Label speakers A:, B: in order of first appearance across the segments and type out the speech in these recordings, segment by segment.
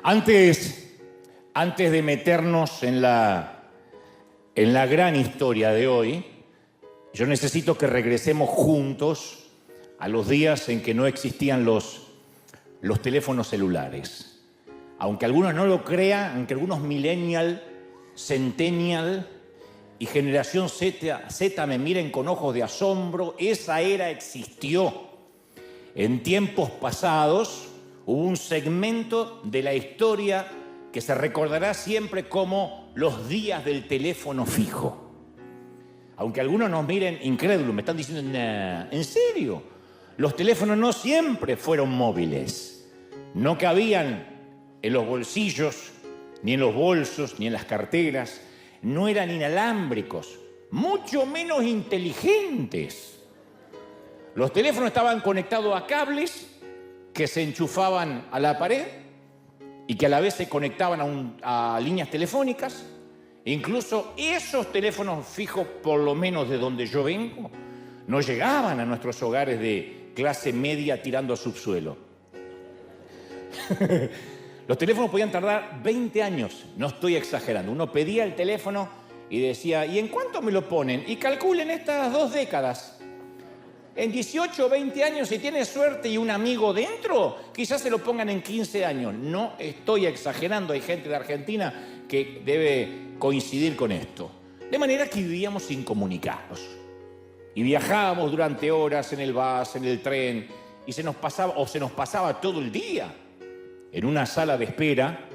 A: Antes de meternos en la gran historia de hoy, yo necesito que regresemos juntos a los días en que no existían los teléfonos celulares. Aunque algunos no lo crean, aunque algunos millennial, centennial y generación Z me miren con ojos de asombro, esa era existió. En tiempos pasados hubo un segmento de la historia que se recordará siempre como los días del teléfono fijo. Aunque algunos nos miren incrédulos, me están diciendo, nah, ¿en serio? Los teléfonos no siempre fueron móviles. No cabían en los bolsillos, ni en los bolsos, ni en las carteras. No eran inalámbricos, mucho menos inteligentes. Los teléfonos estaban conectados a cables que se enchufaban a la pared y que a la vez se conectaban a líneas telefónicas. Incluso esos teléfonos fijos, por lo menos de donde yo vengo, no llegaban a nuestros hogares de clase media tirando a subsuelo. Los teléfonos podían tardar 20 años, no estoy exagerando. Uno pedía el teléfono y decía, ¿y en cuánto me lo ponen? Y calculen estas 2 décadas. En 18 o 20 años, si tiene suerte y un amigo dentro, quizás se lo pongan en 15 años. No estoy exagerando, hay gente de Argentina que debe coincidir con esto. De manera que vivíamos sin comunicarnos. Y viajábamos durante horas en el bus, en el tren, y se nos pasaba todo el día en una sala de espera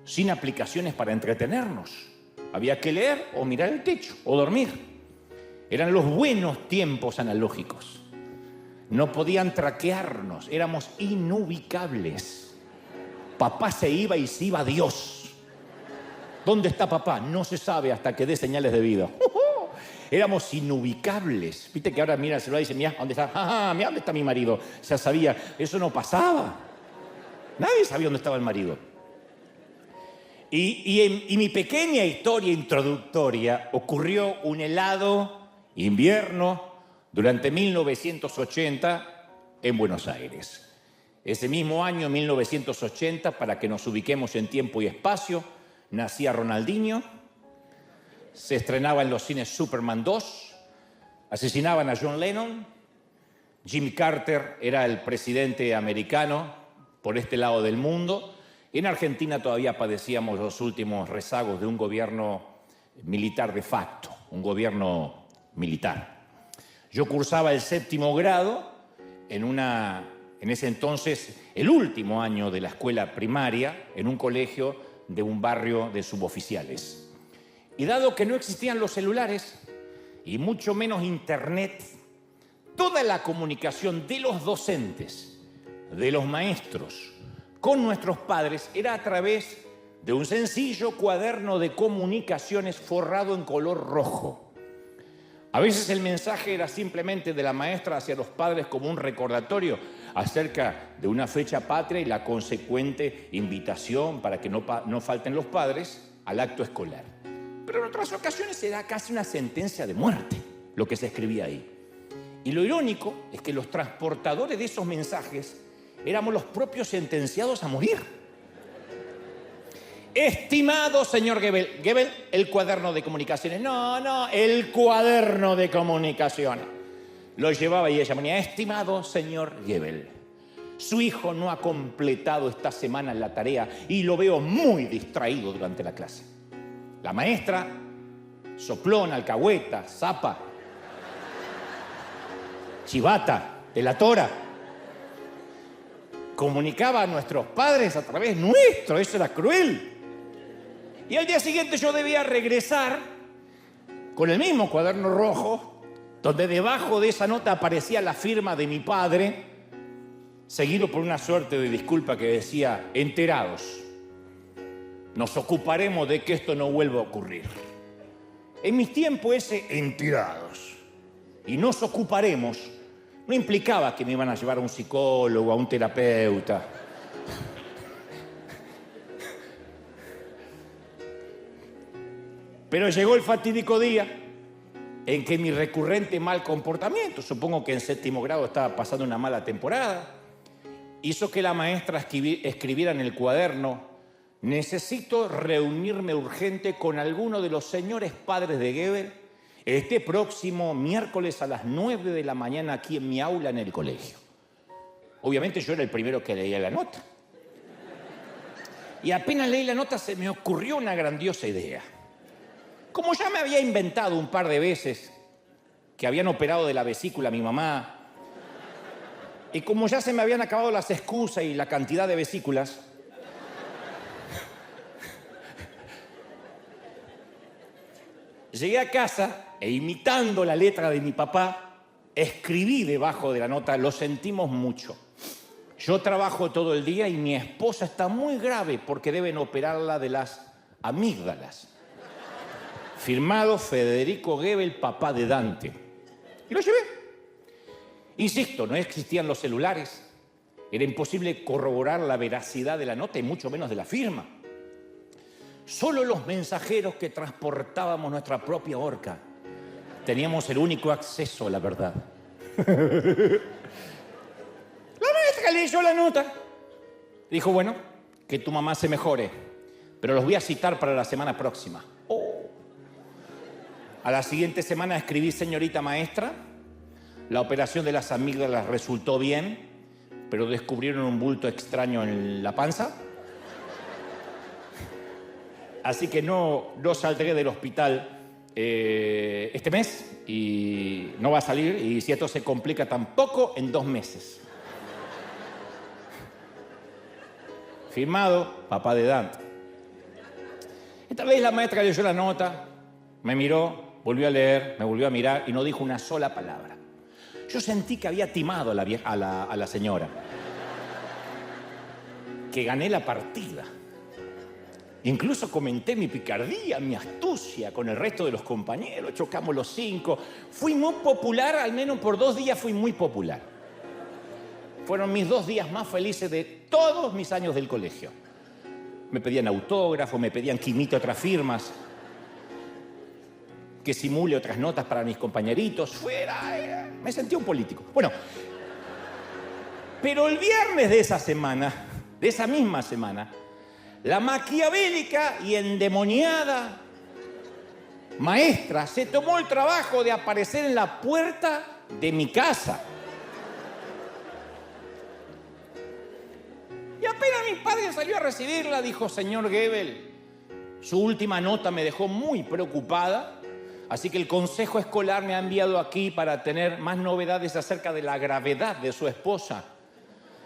A: sin aplicaciones para entretenernos. Había que leer o mirar el techo o dormir. Eran los buenos tiempos analógicos. No podían traquearnos, éramos inubicables. Papá se iba y se iba Dios. ¿Dónde está papá? No se sabe hasta que dé señales de vida. Éramos inubicables. Viste que ahora mira el celular y dice, mira, ¿dónde está? Mira, ¿dónde está mi marido? Ya sabía, eso no pasaba. Nadie sabía dónde estaba el marido. Y mi pequeña historia introductoria ocurrió un helado invierno durante 1980 en Buenos Aires. Ese mismo año, 1980, para que nos ubiquemos en tiempo y espacio, nacía Ronaldinho, se estrenaba en los cines Superman 2, asesinaban a John Lennon, Jimmy Carter era el presidente americano por este lado del mundo. En Argentina todavía padecíamos los últimos rezagos de un gobierno militar de facto, un gobierno militar. Yo cursaba el 7º grado en ese entonces, el último año de la escuela primaria, en un colegio de un barrio de suboficiales. Y dado que no existían los celulares y mucho menos internet, toda la comunicación de los docentes, de los maestros, con nuestros padres, era a través de un sencillo cuaderno de comunicaciones forrado en color rojo. A veces el mensaje era simplemente de la maestra hacia los padres como un recordatorio acerca de una fecha patria y la consecuente invitación para que no falten los padres al acto escolar. Pero en otras ocasiones era casi una sentencia de muerte lo que se escribía ahí. Y lo irónico es que los transportadores de esos mensajes éramos los propios sentenciados a morir. Estimado señor Goebbels. Goebbels, el cuaderno de comunicaciones. No, el cuaderno de comunicaciones. Lo llevaba y ella ponía, estimado señor Goebbels, su hijo no ha completado esta semana la tarea y lo veo muy distraído durante la clase. La maestra, soplona, alcahueta, zapa, chivata, delatora, comunicaba a nuestros padres a través nuestro. Eso era cruel. Y al día siguiente yo debía regresar con el mismo cuaderno rojo, donde debajo de esa nota aparecía la firma de mi padre, seguido por una suerte de disculpa que decía, enterados, nos ocuparemos de que esto no vuelva a ocurrir. En mis tiempos ese enterados y nos ocuparemos no implicaba que me iban a llevar a un psicólogo, a un terapeuta. Pero llegó el fatídico día en que mi recurrente mal comportamiento, supongo que en 7º grado estaba pasando una mala temporada, hizo que la maestra escribiera en el cuaderno, necesito reunirme urgente con alguno de los señores padres de Goebbels este próximo miércoles a las 9 de la mañana aquí en mi aula en el colegio. Obviamente yo era el primero que leía la nota. Y apenas leí la nota se me ocurrió una grandiosa idea. Como ya me había inventado un par de veces que habían operado de la vesícula a mi mamá, y como ya se me habían acabado las excusas y la cantidad de vesículas, llegué a casa e imitando la letra de mi papá, escribí debajo de la nota: lo sentimos mucho. Yo trabajo todo el día y mi esposa está muy grave porque deben operarla de las amígdalas. Firmado Federico Goebbels, papá de Dante. Y lo llevé. Insisto, no existían los celulares. Era imposible corroborar la veracidad de la nota y mucho menos de la firma. Solo los mensajeros que transportábamos nuestra propia horca teníamos el único acceso a la verdad. La maestra leyó la nota. Dijo: bueno, que tu mamá se mejore, pero los voy a citar para la semana próxima. A la siguiente semana escribí: señorita maestra, la operación de las amígdalas resultó bien, pero descubrieron un bulto extraño en la panza. Así que no saldré del hospital este mes y no va a salir, y si esto se complica tampoco en 2 meses. Firmado, papá de Dante. Esta vez la maestra leyó la nota, me miró, volvió a leer, me volvió a mirar y no dijo una sola palabra. Yo sentí que había timado a la señora, que gané la partida. Incluso comenté mi picardía, mi astucia con el resto de los compañeros, chocamos los 5. Fui muy popular, al menos por 2 días fui muy popular. Fueron mis 2 días más felices de todos mis años del colegio. Me pedían autógrafo, me pedían que imite otras firmas, que simule otras notas para mis compañeritos. Me sentí un político. Bueno, pero el viernes de esa semana, de esa misma semana, la maquiavélica y endemoniada maestra se tomó el trabajo de aparecer en la puerta de mi casa. Y apenas mi padre salió a recibirla, dijo: señor Goebbels, su última nota me dejó muy preocupada, así que el consejo escolar me ha enviado aquí para tener más novedades acerca de la gravedad de su esposa.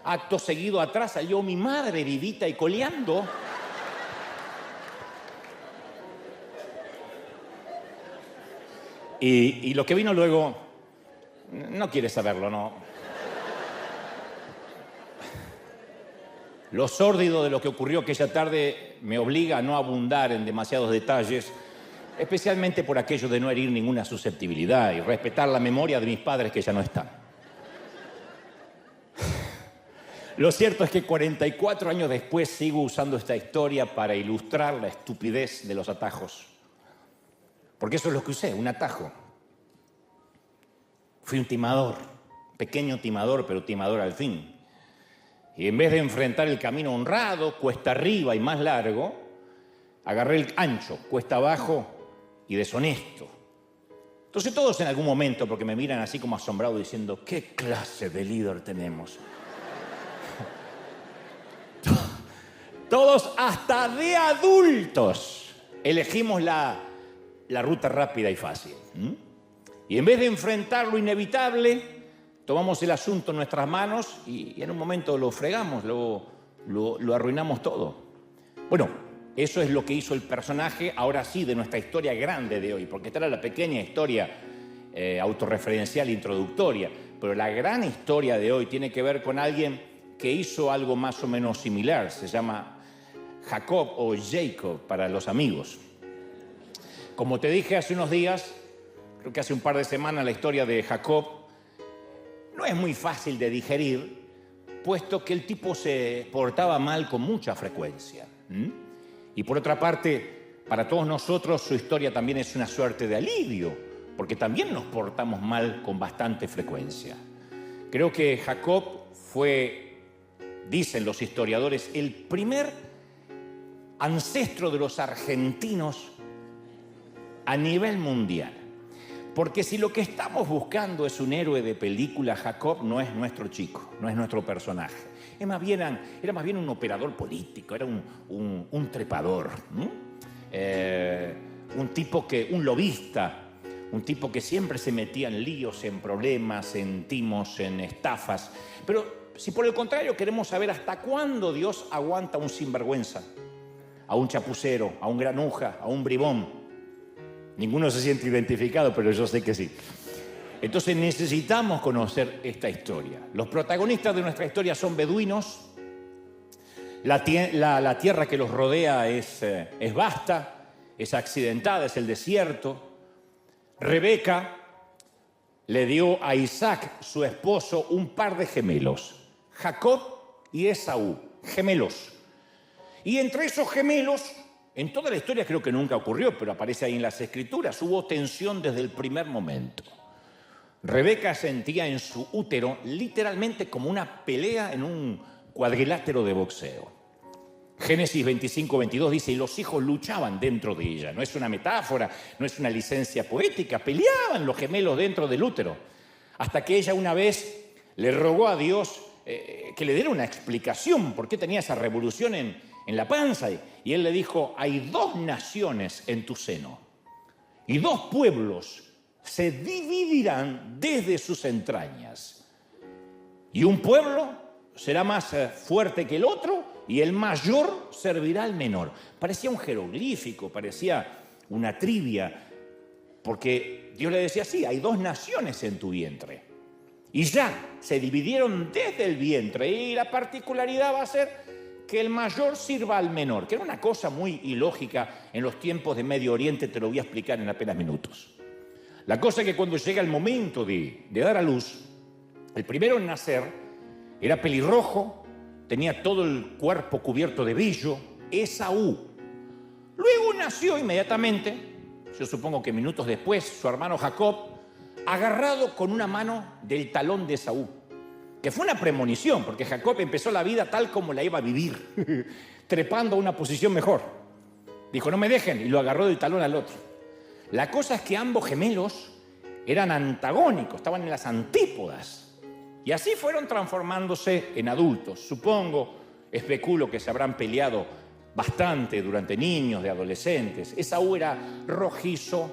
A: Acto seguido atrás salió mi madre vivita y coleando. Y lo que vino luego, no quieres saberlo, ¿no? Lo sórdido de lo que ocurrió aquella tarde me obliga a no abundar en demasiados detalles, especialmente por aquello de no herir ninguna susceptibilidad y respetar la memoria de mis padres que ya no están. Lo cierto es que 44 años después sigo usando esta historia para ilustrar la estupidez de los atajos. Porque eso es lo que usé, un atajo. Fui un timador, pequeño timador, pero timador al fin. Y en vez de enfrentar el camino honrado, cuesta arriba y más largo, agarré el ancho, cuesta abajo y deshonesto. Entonces todos en algún momento, porque me miran así como asombrados diciendo: ¿qué clase de líder tenemos? Todos, hasta de adultos, elegimos la ruta rápida y fácil. Y en vez de enfrentar lo inevitable, tomamos el asunto en nuestras manos y en un momento lo fregamos, lo arruinamos todo. Bueno, eso es lo que hizo el personaje, ahora sí, de nuestra historia grande de hoy, porque esta era la pequeña historia autorreferencial introductoria, pero la gran historia de hoy tiene que ver con alguien que hizo algo más o menos similar. Se llama Jacob o Jacob para los amigos. Como te dije hace unos días, creo que hace un par de semanas, la historia de Jacob no es muy fácil de digerir, puesto que el tipo se portaba mal con mucha frecuencia. Y por otra parte, para todos nosotros su historia también es una suerte de alivio, porque también nos portamos mal con bastante frecuencia. Creo que Jacob fue, dicen los historiadores, el primer ancestro de los argentinos a nivel mundial. Porque si lo que estamos buscando es un héroe de película, Jacob no es nuestro chico, no es nuestro personaje. Era más bien un operador político, era un trepador, un lobista, un tipo que siempre se metía en líos, en problemas, en timos, en estafas. Pero si por el contrario queremos saber hasta cuándo Dios aguanta a un sinvergüenza, a un chapucero, a un granuja, a un bribón. Ninguno se siente identificado, pero yo sé que sí. Entonces necesitamos conocer esta historia. Los protagonistas de nuestra historia son beduinos. La tierra que los rodea es vasta, es accidentada, es el desierto. Rebeca le dio a Isaac, su esposo, un par de gemelos, Jacob y Esaú, gemelos. Y entre esos gemelos, en toda la historia creo que nunca ocurrió, pero aparece ahí en las Escrituras, hubo tensión desde el primer momento. Rebeca sentía en su útero literalmente como una pelea en un cuadrilátero de boxeo. Génesis 25-22 dice, y los hijos luchaban dentro de ella. No es una metáfora, no es una licencia poética, peleaban los gemelos dentro del útero. Hasta que ella una vez le rogó a Dios que le diera una explicación por qué tenía esa revolución en la panza. Y él le dijo, hay 2 naciones en tu seno y 2 pueblos se dividirán desde sus entrañas. Y un pueblo será más fuerte que el otro y el mayor servirá al menor. Parecía un jeroglífico, parecía una trivia, porque Dios le decía, sí, hay 2 naciones en tu vientre. Y ya se dividieron desde el vientre y la particularidad va a ser que el mayor sirva al menor, que era una cosa muy ilógica en los tiempos de Medio Oriente, te lo voy a explicar en apenas minutos. La cosa es que cuando llega el momento de dar a luz, el primero en nacer era pelirrojo, tenía todo el cuerpo cubierto de vello, Esaú. Luego nació inmediatamente, yo supongo que minutos después, su hermano Jacob, agarrado con una mano del talón de Esaú, que fue una premonición, porque Jacob empezó la vida tal como la iba a vivir, trepando a una posición mejor. Dijo, no me dejen, y lo agarró del talón al otro. La cosa es que ambos gemelos eran antagónicos, estaban en las antípodas. Y así fueron transformándose en adultos. Supongo, especulo que se habrán peleado bastante durante niños, de adolescentes. Esaú era rojizo,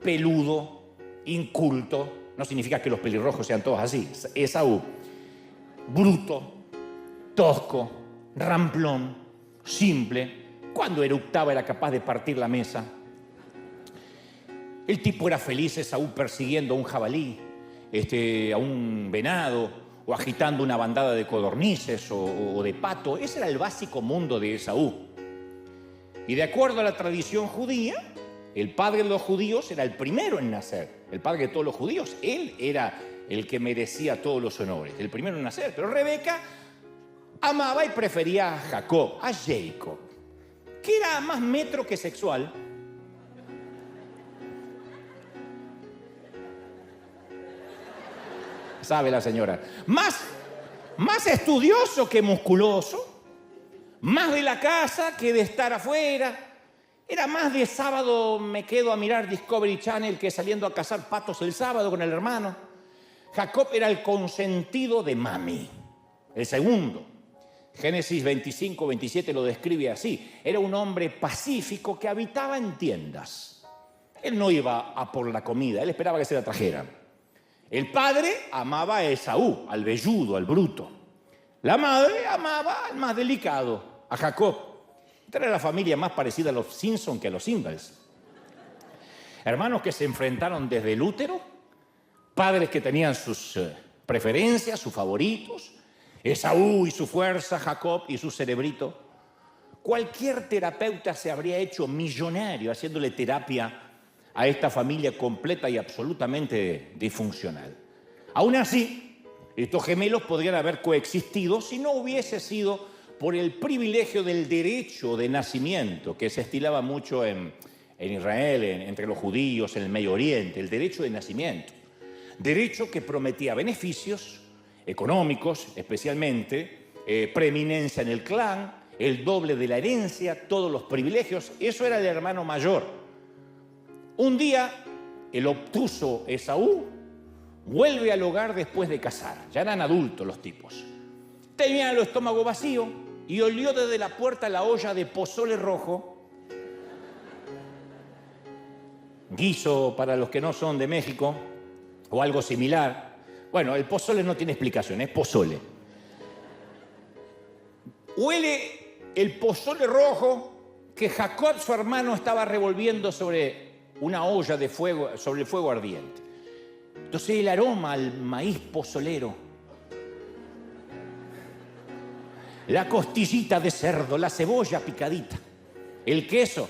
A: peludo, inculto. No significa que los pelirrojos sean todos así. Esaú, bruto, tosco, ramplón, simple. Cuando eructaba era capaz de partir la mesa. El tipo era feliz, Esaú, persiguiendo a un jabalí, a un venado, o agitando una bandada de codornices o de pato. Ese era el básico mundo de Esaú. Y de acuerdo a la tradición judía, el padre de los judíos era el primero en nacer, el padre de todos los judíos. Él era el que merecía todos los honores, el primero en nacer. Pero Rebeca amaba y prefería a Jacob, a Jacob, que era más metro que sexual. Sabe la señora. Más estudioso que musculoso, más de la casa que de estar afuera. Era más de sábado me quedo a mirar Discovery Channel que saliendo a cazar patos el sábado con el hermano. Jacob era el consentido de mami, el segundo. Génesis 25-27 lo describe así. Era un hombre pacífico que habitaba en tiendas. Él no iba a por la comida, él esperaba que se la trajeran. El padre amaba a Esaú, al velludo, al bruto. La madre amaba al más delicado, a Jacob. Esta era la familia más parecida a los Simpson que a los Ingalls. Hermanos que se enfrentaron desde el útero, padres que tenían sus preferencias, sus favoritos, Esaú y su fuerza, Jacob y su cerebrito. Cualquier terapeuta se habría hecho millonario haciéndole terapia a esta familia completa y absolutamente disfuncional. Aún así, estos gemelos podrían haber coexistido si no hubiese sido por el privilegio del derecho de nacimiento que se estilaba mucho en Israel, entre los judíos, en el Medio Oriente, el derecho de nacimiento. Derecho que prometía beneficios económicos, especialmente, preeminencia en el clan, el doble de la herencia, todos los privilegios. Eso era el hermano mayor. Un día, el obtuso Esaú vuelve al hogar después de casar. Ya eran adultos los tipos. Tenía el estómago vacío y olió desde la puerta la olla de pozole rojo. Guiso para los que no son de México, o algo similar. Bueno, el pozole no tiene explicación, es pozole. Huele el pozole rojo que Jacob, su hermano, estaba revolviendo sobre una olla de fuego, sobre el fuego ardiente. Entonces el aroma al maíz pozolero, la costillita de cerdo, la cebolla picadita, el queso,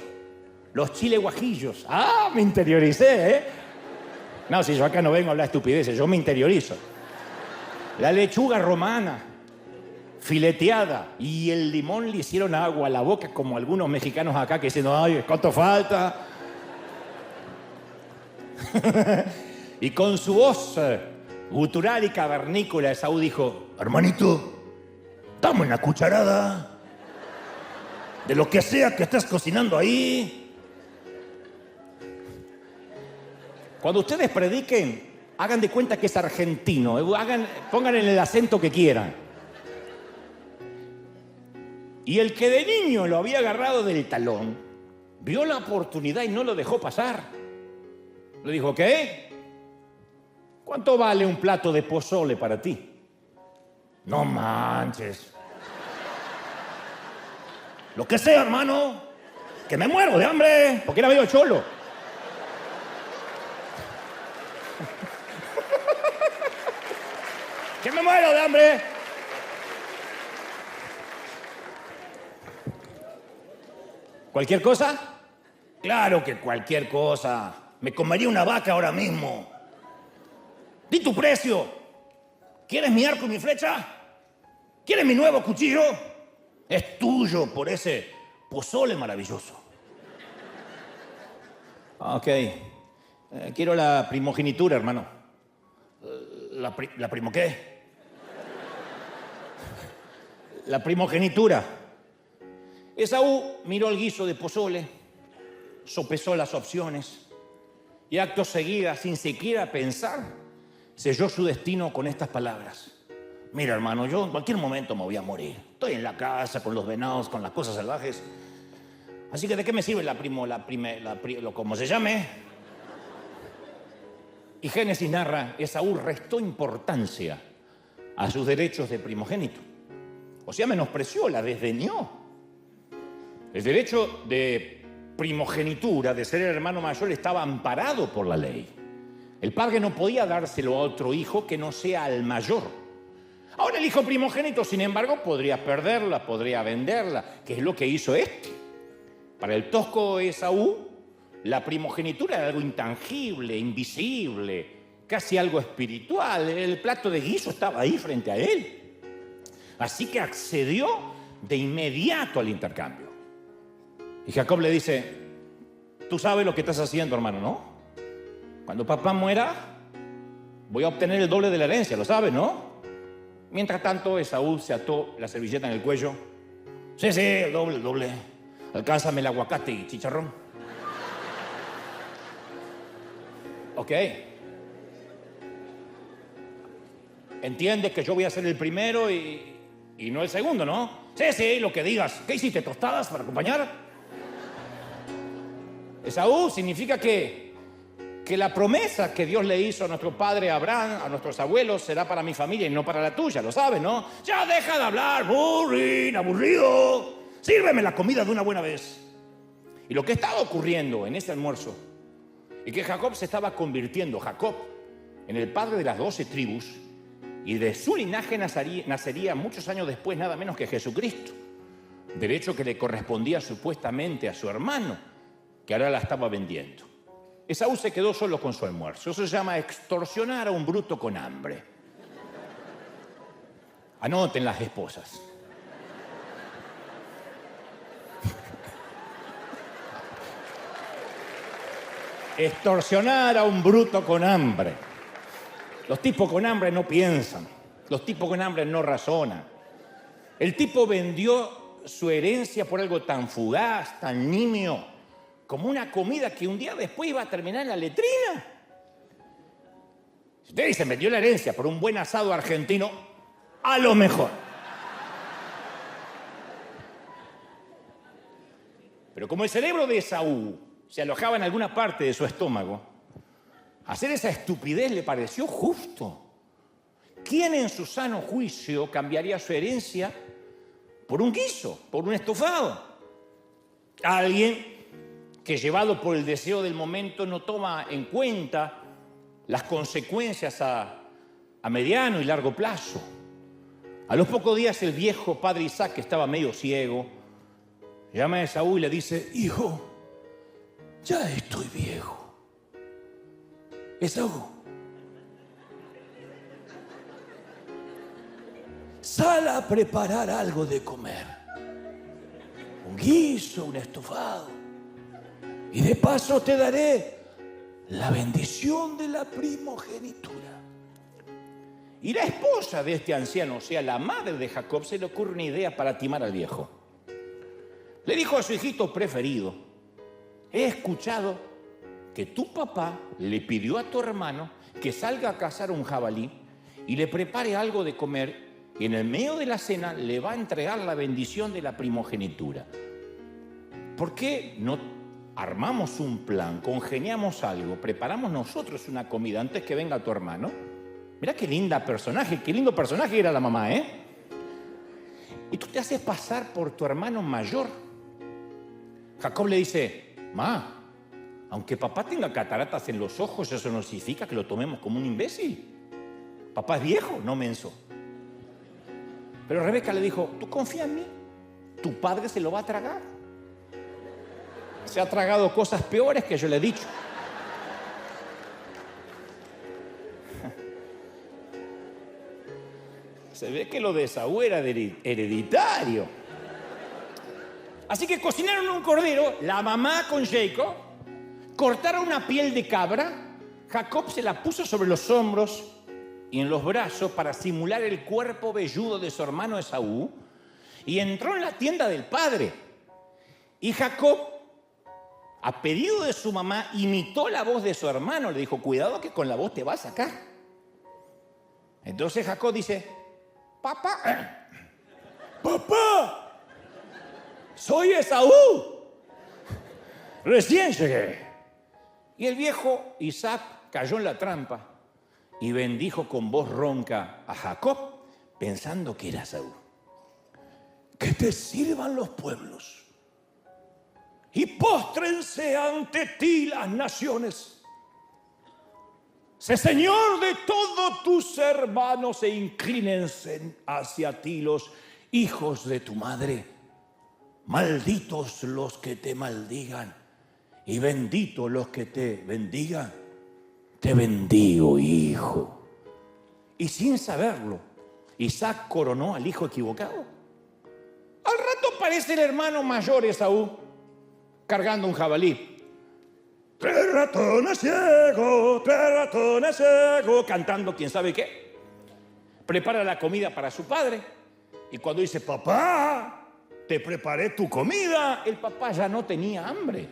A: los chiles guajillos. ¡Ah! Me interioricé, ¿eh? No, si yo acá no vengo a hablar estupideces, yo me interiorizo. La lechuga romana, fileteada, y el limón le hicieron agua a la boca, como algunos mexicanos acá que dicen, ¡ay, cuánto falta! Y con su voz gutural y cavernícola, Esaú dijo, hermanito, dame una cucharada de lo que sea que estés cocinando ahí. Cuando ustedes prediquen, hagan de cuenta que es argentino. Pongan en el acento que quieran. Y el que de niño lo había agarrado del talón, vio la oportunidad y no lo dejó pasar. Le dijo, ¿qué? ¿Cuánto vale un plato de pozole para ti? No manches. Lo que sea, hermano. Que me muero de hambre. Porque era medio cholo. ¡Que me muero de hambre! ¿Cualquier cosa? Claro que cualquier cosa. Me comería una vaca ahora mismo. Di tu precio. ¿Quieres mi arco y mi flecha? ¿Quieres mi nuevo cuchillo? Es tuyo por ese pozole maravilloso. Ok. Quiero la primogenitura, hermano. ¿La primo qué? La primogenitura. Esaú miró el guiso de pozole, sopesó las opciones y acto seguida, sin siquiera pensar, selló su destino con estas palabras. Mira, hermano, yo en cualquier momento me voy a morir. Estoy en la casa con los venados, con las cosas salvajes. Así que ¿de qué me sirve como se llame? Y Génesis narra, Esaú restó importancia a sus derechos de primogénito. O sea, menospreció, la desdeñó. El derecho de primogenitura, de ser el hermano mayor, estaba amparado por la ley. El padre no podía dárselo a otro hijo que no sea el mayor. Ahora el hijo primogénito, sin embargo, podría perderla, podría venderla, que es lo que hizo este. Para el tosco Esaú, la primogenitura era algo intangible, invisible, casi algo espiritual. El plato de guiso estaba ahí frente a él. Así que accedió de inmediato al intercambio. Y Jacob le dice, tú sabes lo que estás haciendo, hermano, ¿no? Cuando papá muera, voy a obtener el doble de la herencia, lo sabes, ¿no? Mientras tanto, Esaú se ató la servilleta en el cuello. Sí, el doble. Alcánzame el aguacate y chicharrón. Ok. Entiendes que yo voy a ser el primero y no el segundo, ¿no? Sí, lo que digas. ¿Qué hiciste, tostadas para acompañar? Esaú significa que la promesa que Dios le hizo a nuestro padre Abraham, a nuestros abuelos, será para mi familia y no para la tuya, lo sabes, ¿no? Ya deja de hablar, aburrido. Sírveme la comida de una buena vez. Y lo que estaba ocurriendo en ese almuerzo es que Jacob se estaba convirtiendo, en el padre de las 12 tribus, y de su linaje nacería muchos años después nada menos que Jesucristo. Derecho que le correspondía supuestamente a su hermano, que ahora la estaba vendiendo. Esaú se quedó solo con su almuerzo. Eso se llama extorsionar a un bruto con hambre. Anoten las esposas. Extorsionar a un bruto con hambre. Los tipos con hambre no piensan. Los tipos con hambre no razonan. El tipo vendió su herencia por algo tan fugaz, tan nimio, como una comida que un día después iba a terminar en la letrina. Si usted dice, me dio la herencia por un buen asado argentino, a lo mejor. Pero como el cerebro de Esaú se alojaba en alguna parte de su estómago, hacer esa estupidez le pareció justo. ¿Quién en su sano juicio cambiaría su herencia por un guiso, por un estofado? Alguien que, llevado por el deseo del momento, no toma en cuenta las consecuencias a mediano y largo plazo. A los pocos días el viejo padre Isaac, que estaba medio ciego, llama a Esaú y le dice: hijo, ya estoy viejo. Esaú, sal a preparar algo de comer. Un guiso, un estofado. Y de paso te daré la bendición de la primogenitura. Y la esposa de este anciano, o sea, la madre de Jacob, se le ocurre una idea para timar al viejo. Le dijo a su hijito preferido: he escuchado que tu papá le pidió a tu hermano que salga a cazar un jabalí y le prepare algo de comer, y en el medio de la cena le va a entregar la bendición de la primogenitura. ¿Por qué no armamos un plan, congeniamos algo, preparamos nosotros una comida antes que venga tu hermano? Mirá qué lindo personaje era la mamá, ¿eh? Y tú te haces pasar por tu hermano mayor. Jacob le dice: ma, aunque papá tenga cataratas en los ojos, eso no significa que lo tomemos como un imbécil. Papá es viejo, no menso. Pero Rebeca le dijo: tú confía en mí, tu padre se lo va a tragar. Se ha tragado cosas peores que yo le he dicho. Se ve que lo de Esaú era hereditario. Así que cocinaron un cordero, la mamá con Jacob, cortaron una piel de cabra, Jacob se la puso sobre los hombros y en los brazos para simular el cuerpo velludo de su hermano Esaú, y entró en la tienda del padre. Y Jacob, a pedido de su mamá, imitó la voz de su hermano. Le dijo: cuidado que con la voz te va a sacar. Entonces Jacob dice: papá, soy Esaú, recién llegué. Y el viejo Isaac cayó en la trampa y bendijo con voz ronca a Jacob, pensando que era Esaú. Que te sirvan los pueblos y póstrense ante ti las naciones. Sé Señor de todos tus hermanos e inclínense hacia ti los hijos de tu madre. Malditos los que te maldigan y benditos los que te bendigan. Te bendigo, hijo. Y sin saberlo, Isaac coronó al hijo equivocado. Al rato aparece el hermano mayor Esaú cargando un jabalí. 3 ratones ciegos, cantando quién sabe qué. Prepara la comida para su padre. Y cuando dice: papá, te preparé tu comida, el papá ya no tenía hambre.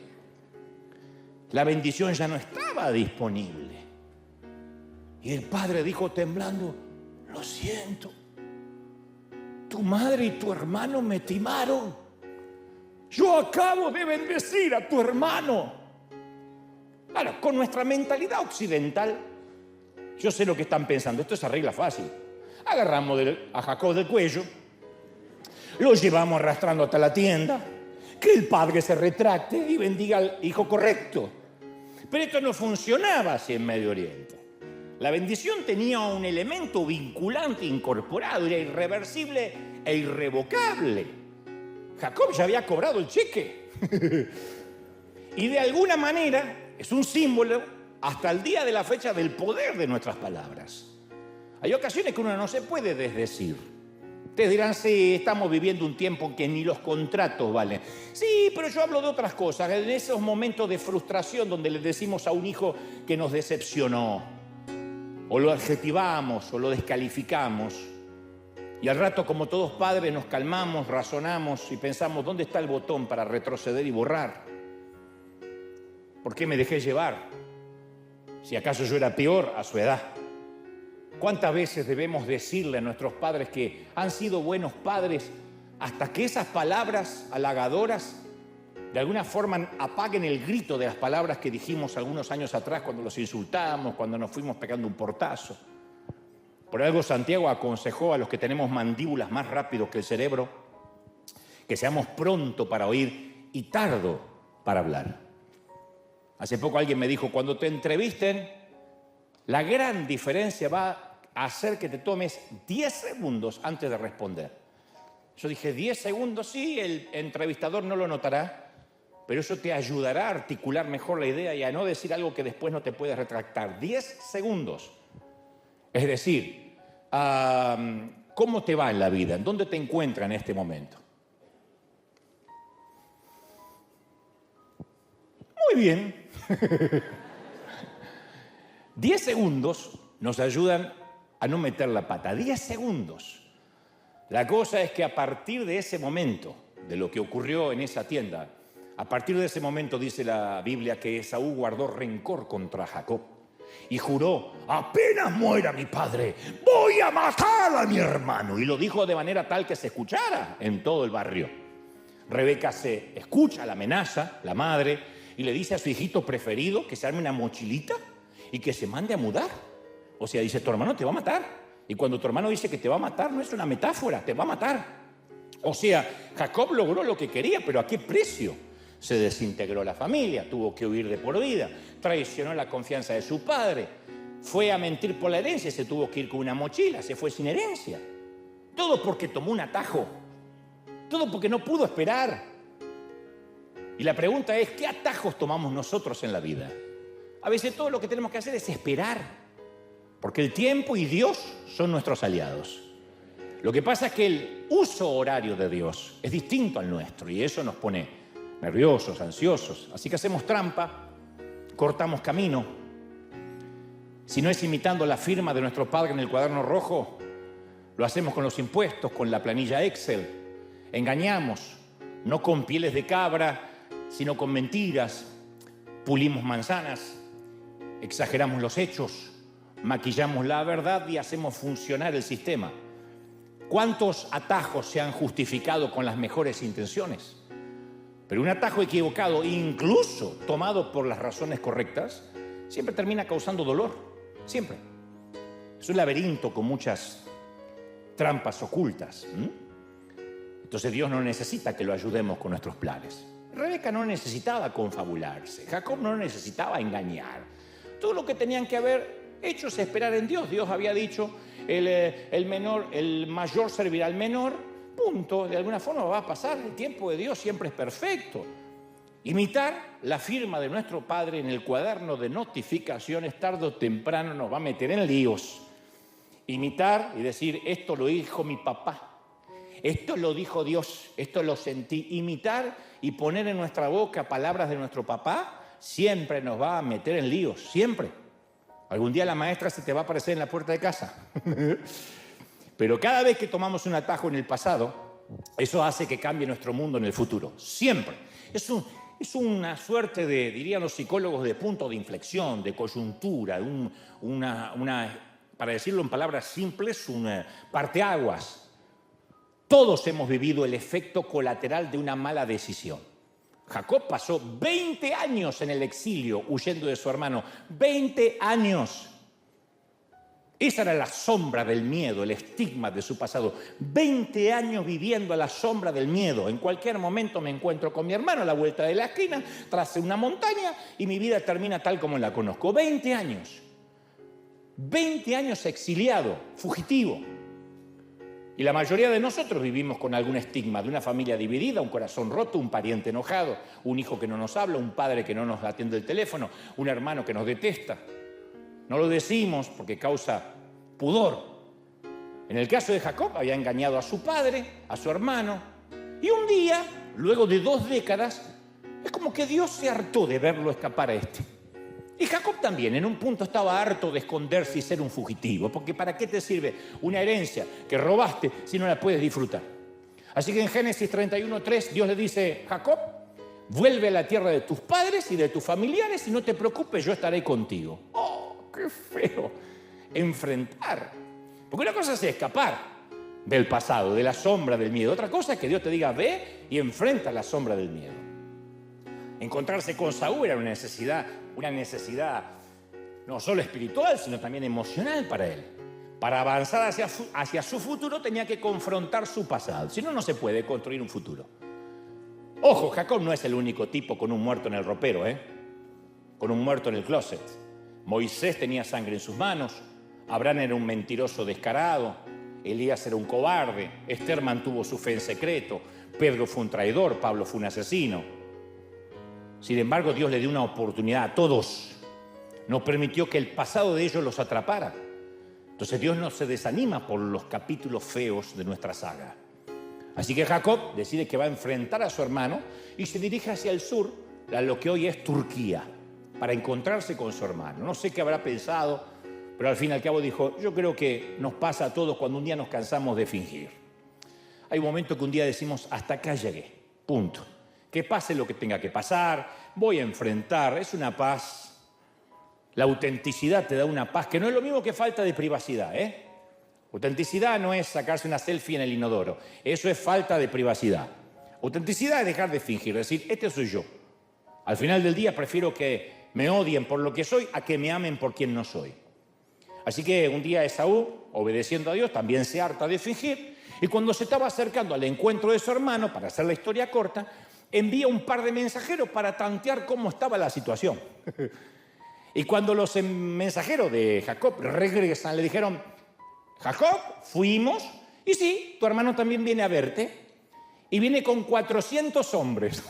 A: La bendición ya no estaba disponible. Y el padre dijo temblando: lo siento, tu madre y tu hermano me timaron. Yo acabo de bendecir a tu hermano. Claro, con nuestra mentalidad occidental, yo sé lo que están pensando. Esto se arregla fácil. Agarramos a Jacob del cuello, lo llevamos arrastrando hasta la tienda, que el padre se retracte y bendiga al hijo correcto. Pero esto no funcionaba así en Medio Oriente. La bendición tenía un elemento vinculante incorporado, era irreversible e irrevocable. Jacob ya había cobrado el cheque. Y de alguna manera es un símbolo hasta el día de la fecha del poder de nuestras palabras. Hay ocasiones que uno no se puede desdecir. Ustedes dirán: sí, estamos viviendo un tiempo en que ni los contratos valen. Sí, pero yo hablo de otras cosas, en esos momentos de frustración donde le decimos a un hijo que nos decepcionó, o lo adjetivamos, o lo descalificamos. Y al rato, como todos padres, nos calmamos, razonamos y pensamos, ¿dónde está el botón para retroceder y borrar? ¿Por qué me dejé llevar? Si acaso yo era peor a su edad. ¿Cuántas veces debemos decirle a nuestros padres que han sido buenos padres hasta que esas palabras halagadoras de alguna forma apaguen el grito de las palabras que dijimos algunos años atrás cuando los insultábamos, cuando nos fuimos pegando un portazo? Por algo Santiago aconsejó a los que tenemos mandíbulas más rápido que el cerebro que seamos pronto para oír y tardo para hablar. Hace poco alguien me dijo, cuando te entrevisten, la gran diferencia va a hacer que te tomes 10 segundos antes de responder. Yo dije, 10 segundos, sí, el entrevistador no lo notará, pero eso te ayudará a articular mejor la idea y a no decir algo que después no te puedes retractar. 10 segundos. Es decir, ¿cómo te va en la vida? ¿En dónde te encuentras en este momento? Muy bien. 10 segundos nos ayudan a no meter la pata. 10 segundos. La cosa es que a partir de ese momento, de lo que ocurrió en esa tienda, a partir de ese momento dice la Biblia que Esaú guardó rencor contra Jacob y juró, apenas muera mi padre, voy a matar a mi hermano. Y lo dijo de manera tal que se escuchara en todo el barrio. Rebeca se escucha la amenaza, la madre, y le dice a su hijito preferido que se arme una mochilita y que se mande a mudar. O sea, dice, tu hermano te va a matar. Y cuando tu hermano dice que te va a matar, no es una metáfora, te va a matar. O sea, Jacob logró lo que quería, pero ¿a qué precio? Se desintegró la familia, tuvo que huir de por vida, traicionó la confianza de su padre, fue a mentir por la herencia, se tuvo que ir con una mochila, se fue sin herencia. Todo porque tomó un atajo, todo porque no pudo esperar. Y la pregunta es, ¿qué atajos tomamos nosotros en la vida? A veces todo lo que tenemos que hacer es esperar, porque el tiempo y Dios son nuestros aliados. Lo que pasa es que el uso horario de Dios es distinto al nuestro y eso nos pone nerviosos, ansiosos. Así que hacemos trampa, cortamos camino. Si no es imitando la firma de nuestro padre en el cuaderno rojo, lo hacemos con los impuestos, con la planilla Excel. Engañamos, no con pieles de cabra, sino con mentiras. Pulimos manzanas, exageramos los hechos, maquillamos la verdad y hacemos funcionar el sistema. ¿Cuántos atajos se han justificado con las mejores intenciones? Pero un atajo equivocado, incluso tomado por las razones correctas, siempre termina causando dolor, siempre. Es un laberinto con muchas trampas ocultas. Entonces Dios no necesita que lo ayudemos con nuestros planes. Rebeca no necesitaba confabularse, Jacob no necesitaba engañar. Todo lo que tenían que haber hecho es esperar en Dios. Dios había dicho, el mayor servirá al menor. Punto, de alguna forma va a pasar, el tiempo de Dios siempre es perfecto. Imitar la firma de nuestro Padre en el cuaderno de notificaciones tarde o temprano nos va a meter en líos. Imitar y decir, esto lo dijo mi papá, esto lo dijo Dios, esto lo sentí. Imitar y poner en nuestra boca palabras de nuestro papá siempre nos va a meter en líos, siempre. Algún día la maestra se te va a aparecer en la puerta de casa. Pero cada vez que tomamos un atajo en el pasado, eso hace que cambie nuestro mundo en el futuro. Siempre. Es una suerte de, dirían los psicólogos, de punto de inflexión, de coyuntura, para decirlo en palabras simples, un parteaguas. Todos hemos vivido el efecto colateral de una mala decisión. Jacob pasó 20 años en el exilio huyendo de su hermano. 20 años. Esa era la sombra del miedo, el estigma de su pasado. 20 años viviendo a la sombra del miedo. En cualquier momento me encuentro con mi hermano a la vuelta de la esquina, tras una montaña, y mi vida termina tal como la conozco. 20 años. 20 años exiliado, fugitivo. Y la mayoría de nosotros vivimos con algún estigma de una familia dividida, un corazón roto, un pariente enojado, un hijo que no nos habla, un padre que no nos atiende el teléfono, un hermano que nos detesta. No lo decimos porque causa pudor. En el caso de Jacob, había engañado a su padre, a su hermano, y un día, luego de 2 décadas, es como que Dios se hartó de verlo escapar a este. Y Jacob también, en un punto estaba harto de esconderse y ser un fugitivo, porque ¿para qué te sirve una herencia que robaste si no la puedes disfrutar? Así que en Génesis 31:3 Dios le dice: Jacob, vuelve a la tierra de tus padres y de tus familiares y no te preocupes, yo estaré contigo. ¡Oh, qué feo! Enfrentar. Porque una cosa es escapar del pasado, de la sombra del miedo. Otra cosa es que Dios te diga: ve y enfrenta la sombra del miedo. Encontrarse con Saúl era una necesidad no solo espiritual, sino también emocional para él. Para avanzar hacia su futuro tenía que confrontar su pasado. Si no, no se puede construir un futuro. Ojo, Jacob no es el único tipo con un muerto en el ropero, con un muerto en el closet. Moisés tenía sangre en sus manos, Abraham era un mentiroso descarado, Elías era un cobarde, Esther mantuvo su fe en secreto, Pedro fue un traidor, Pablo fue un asesino. Sin embargo, Dios le dio una oportunidad a todos. No permitió que el pasado de ellos los atrapara. Entonces Dios no se desanima por los capítulos feos de nuestra saga. Así que Jacob decide que va a enfrentar a su hermano y se dirige hacia el sur, a lo que hoy es Turquía, para encontrarse con su hermano. No sé qué habrá pensado, pero al fin y al cabo dijo: yo creo que nos pasa a todos cuando un día nos cansamos de fingir. Hay un momento que un día decimos: hasta acá llegué, punto. Que pase lo que tenga que pasar, voy a enfrentar, es una paz. La autenticidad te da una paz que no es lo mismo que falta de privacidad, Autenticidad no es sacarse una selfie en el inodoro, eso es falta de privacidad. Autenticidad es dejar de fingir, decir: este soy yo. Al final del día prefiero que me odien por lo que soy a que me amen por quien no soy. Así que un día Esaú, obedeciendo a Dios, también se harta de fingir, y cuando se estaba acercando al encuentro de su hermano, para hacer la historia corta, envía un par de mensajeros para tantear cómo estaba la situación. Y cuando los mensajeros de Jacob regresan, le dijeron: Jacob, fuimos, y sí, tu hermano también viene a verte, y viene con 400 hombres.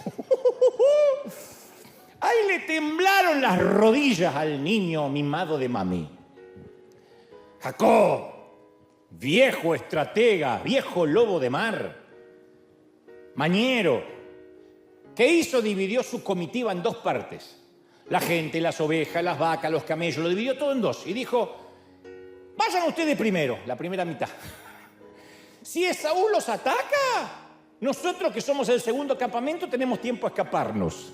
A: Ahí le temblaron las rodillas al niño mimado de mami. Jacob, viejo estratega, viejo lobo de mar, mañero, ¿qué hizo? Dividió su comitiva en dos partes. La gente, las ovejas, las vacas, los camellos, lo dividió todo en dos. Y dijo: vayan ustedes primero, la primera mitad. Si Esaú los ataca, nosotros que somos el segundo campamento tenemos tiempo a escaparnos.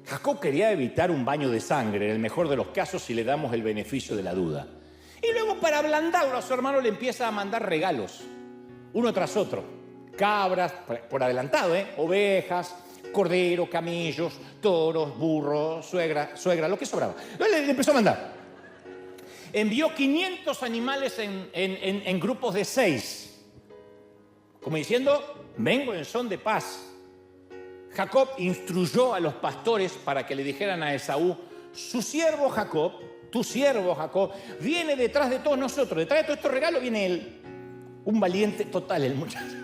A: Jacob quería evitar un baño de sangre, en el mejor de los casos, si le damos el beneficio de la duda. Y luego, para ablandarlo a su hermano, le empieza a mandar regalos, uno tras otro. Cabras, por adelantado, ovejas, cordero, camellos, toros, burros, suegra, lo que sobraba. Le empezó a mandar. Envió 500 animales en grupos de 6, como diciendo: vengo en son de paz. Jacob instruyó a los pastores para que le dijeran a Esaú: su siervo Jacob, tu siervo Jacob, viene detrás de todos nosotros, detrás de todos estos regalos viene él. Un valiente total el muchacho.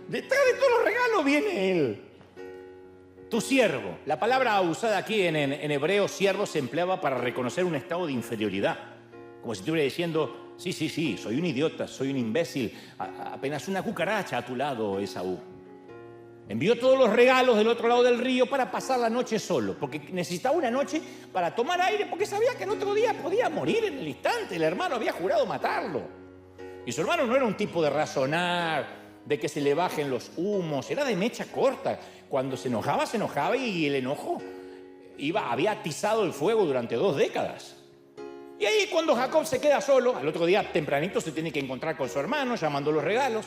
A: Detrás de todos los regalos viene él. Tu siervo. La palabra usada aquí en hebreo, siervo, se empleaba para reconocer un estado de inferioridad. Como si estuviera diciendo: sí, soy un idiota, soy un imbécil, apenas una cucaracha a tu lado, Esaú. Envió todos los regalos del otro lado del río para pasar la noche solo, porque necesitaba una noche para tomar aire, porque sabía que el otro día podía morir en el instante. El hermano había jurado matarlo. Y su hermano no era un tipo de razonar, de que se le bajen los humos, era de mecha corta. Cuando se enojaba y el enojo había atizado el fuego durante 2 décadas. Y ahí, cuando Jacob se queda solo, al otro día tempranito se tiene que encontrar con su hermano, llamando los regalos.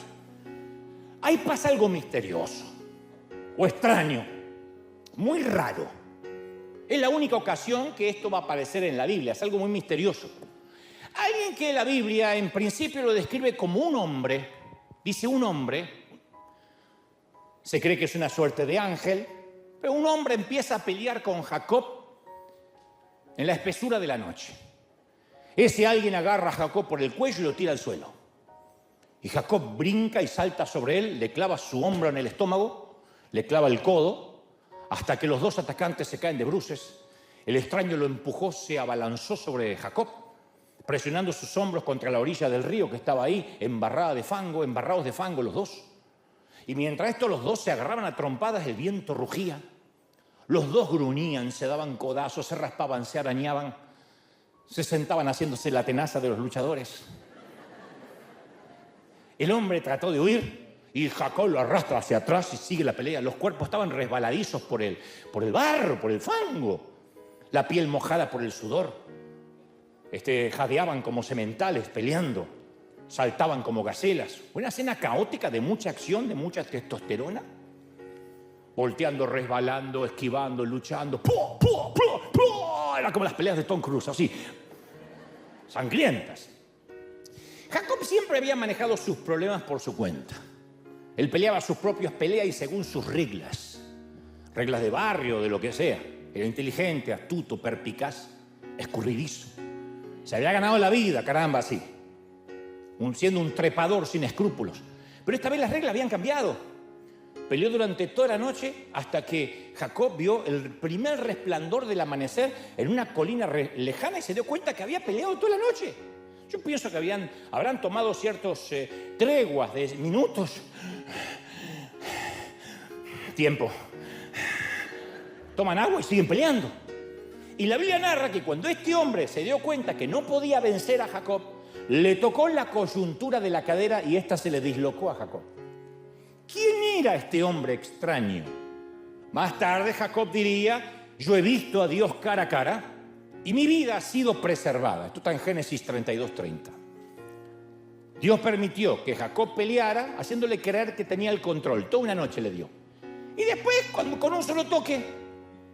A: Ahí pasa algo misterioso o extraño, muy raro. Es la única ocasión que esto va a aparecer en la Biblia, es algo muy misterioso. Alguien que la Biblia en principio lo describe como un hombre, dice un hombre, se cree que es una suerte de ángel, pero un hombre empieza a pelear con Jacob en la espesura de la noche. Ese alguien agarra a Jacob por el cuello y lo tira al suelo. Y Jacob brinca y salta sobre él, le clava su hombro en el estómago, le clava el codo, hasta que los dos atacantes se caen de bruces. El extraño lo empujó, se abalanzó sobre Jacob, presionando sus hombros contra la orilla del río que estaba ahí, embarrados de fango los dos. Y mientras esto los dos se agarraban a trompadas, el viento rugía. Los dos gruñían, se daban codazos, se raspaban, se arañaban, se sentaban haciéndose la tenaza de los luchadores. El hombre trató de huir y Jacob lo arrastra hacia atrás y sigue la pelea. Los cuerpos estaban resbaladizos por el barro, por el fango, la piel mojada por el sudor. Jadeaban como sementales peleando, saltaban como gacelas. Una escena caótica de mucha acción, de mucha testosterona. Volteando, resbalando, esquivando, luchando. ¡Pua, pua, pua, pua! Era como las peleas de Tom Cruise, así, sangrientas. Jacob siempre había manejado sus problemas por su cuenta. Él peleaba sus propias peleas y según sus reglas. Reglas de barrio, de lo que sea. Era inteligente, astuto, perspicaz, escurridizo. Se había ganado la vida, caramba, así. Siendo un trepador sin escrúpulos. Pero esta vez las reglas habían cambiado. Peleó durante toda la noche hasta que Jacob vio el primer resplandor del amanecer en una colina lejana y se dio cuenta que había peleado toda la noche. Yo pienso que habrán tomado ciertos treguas de minutos. Tiempo. Toman agua y siguen peleando. Y la Biblia narra que cuando este hombre se dio cuenta que no podía vencer a Jacob, le tocó la coyuntura de la cadera y ésta se le dislocó a Jacob. ¿Quién era este hombre extraño? Más tarde Jacob diría, yo he visto a Dios cara a cara y mi vida ha sido preservada. Esto está en Génesis 32:30. Dios permitió que Jacob peleara, haciéndole creer que tenía el control. Toda una noche le dio. Y después, con un solo toque,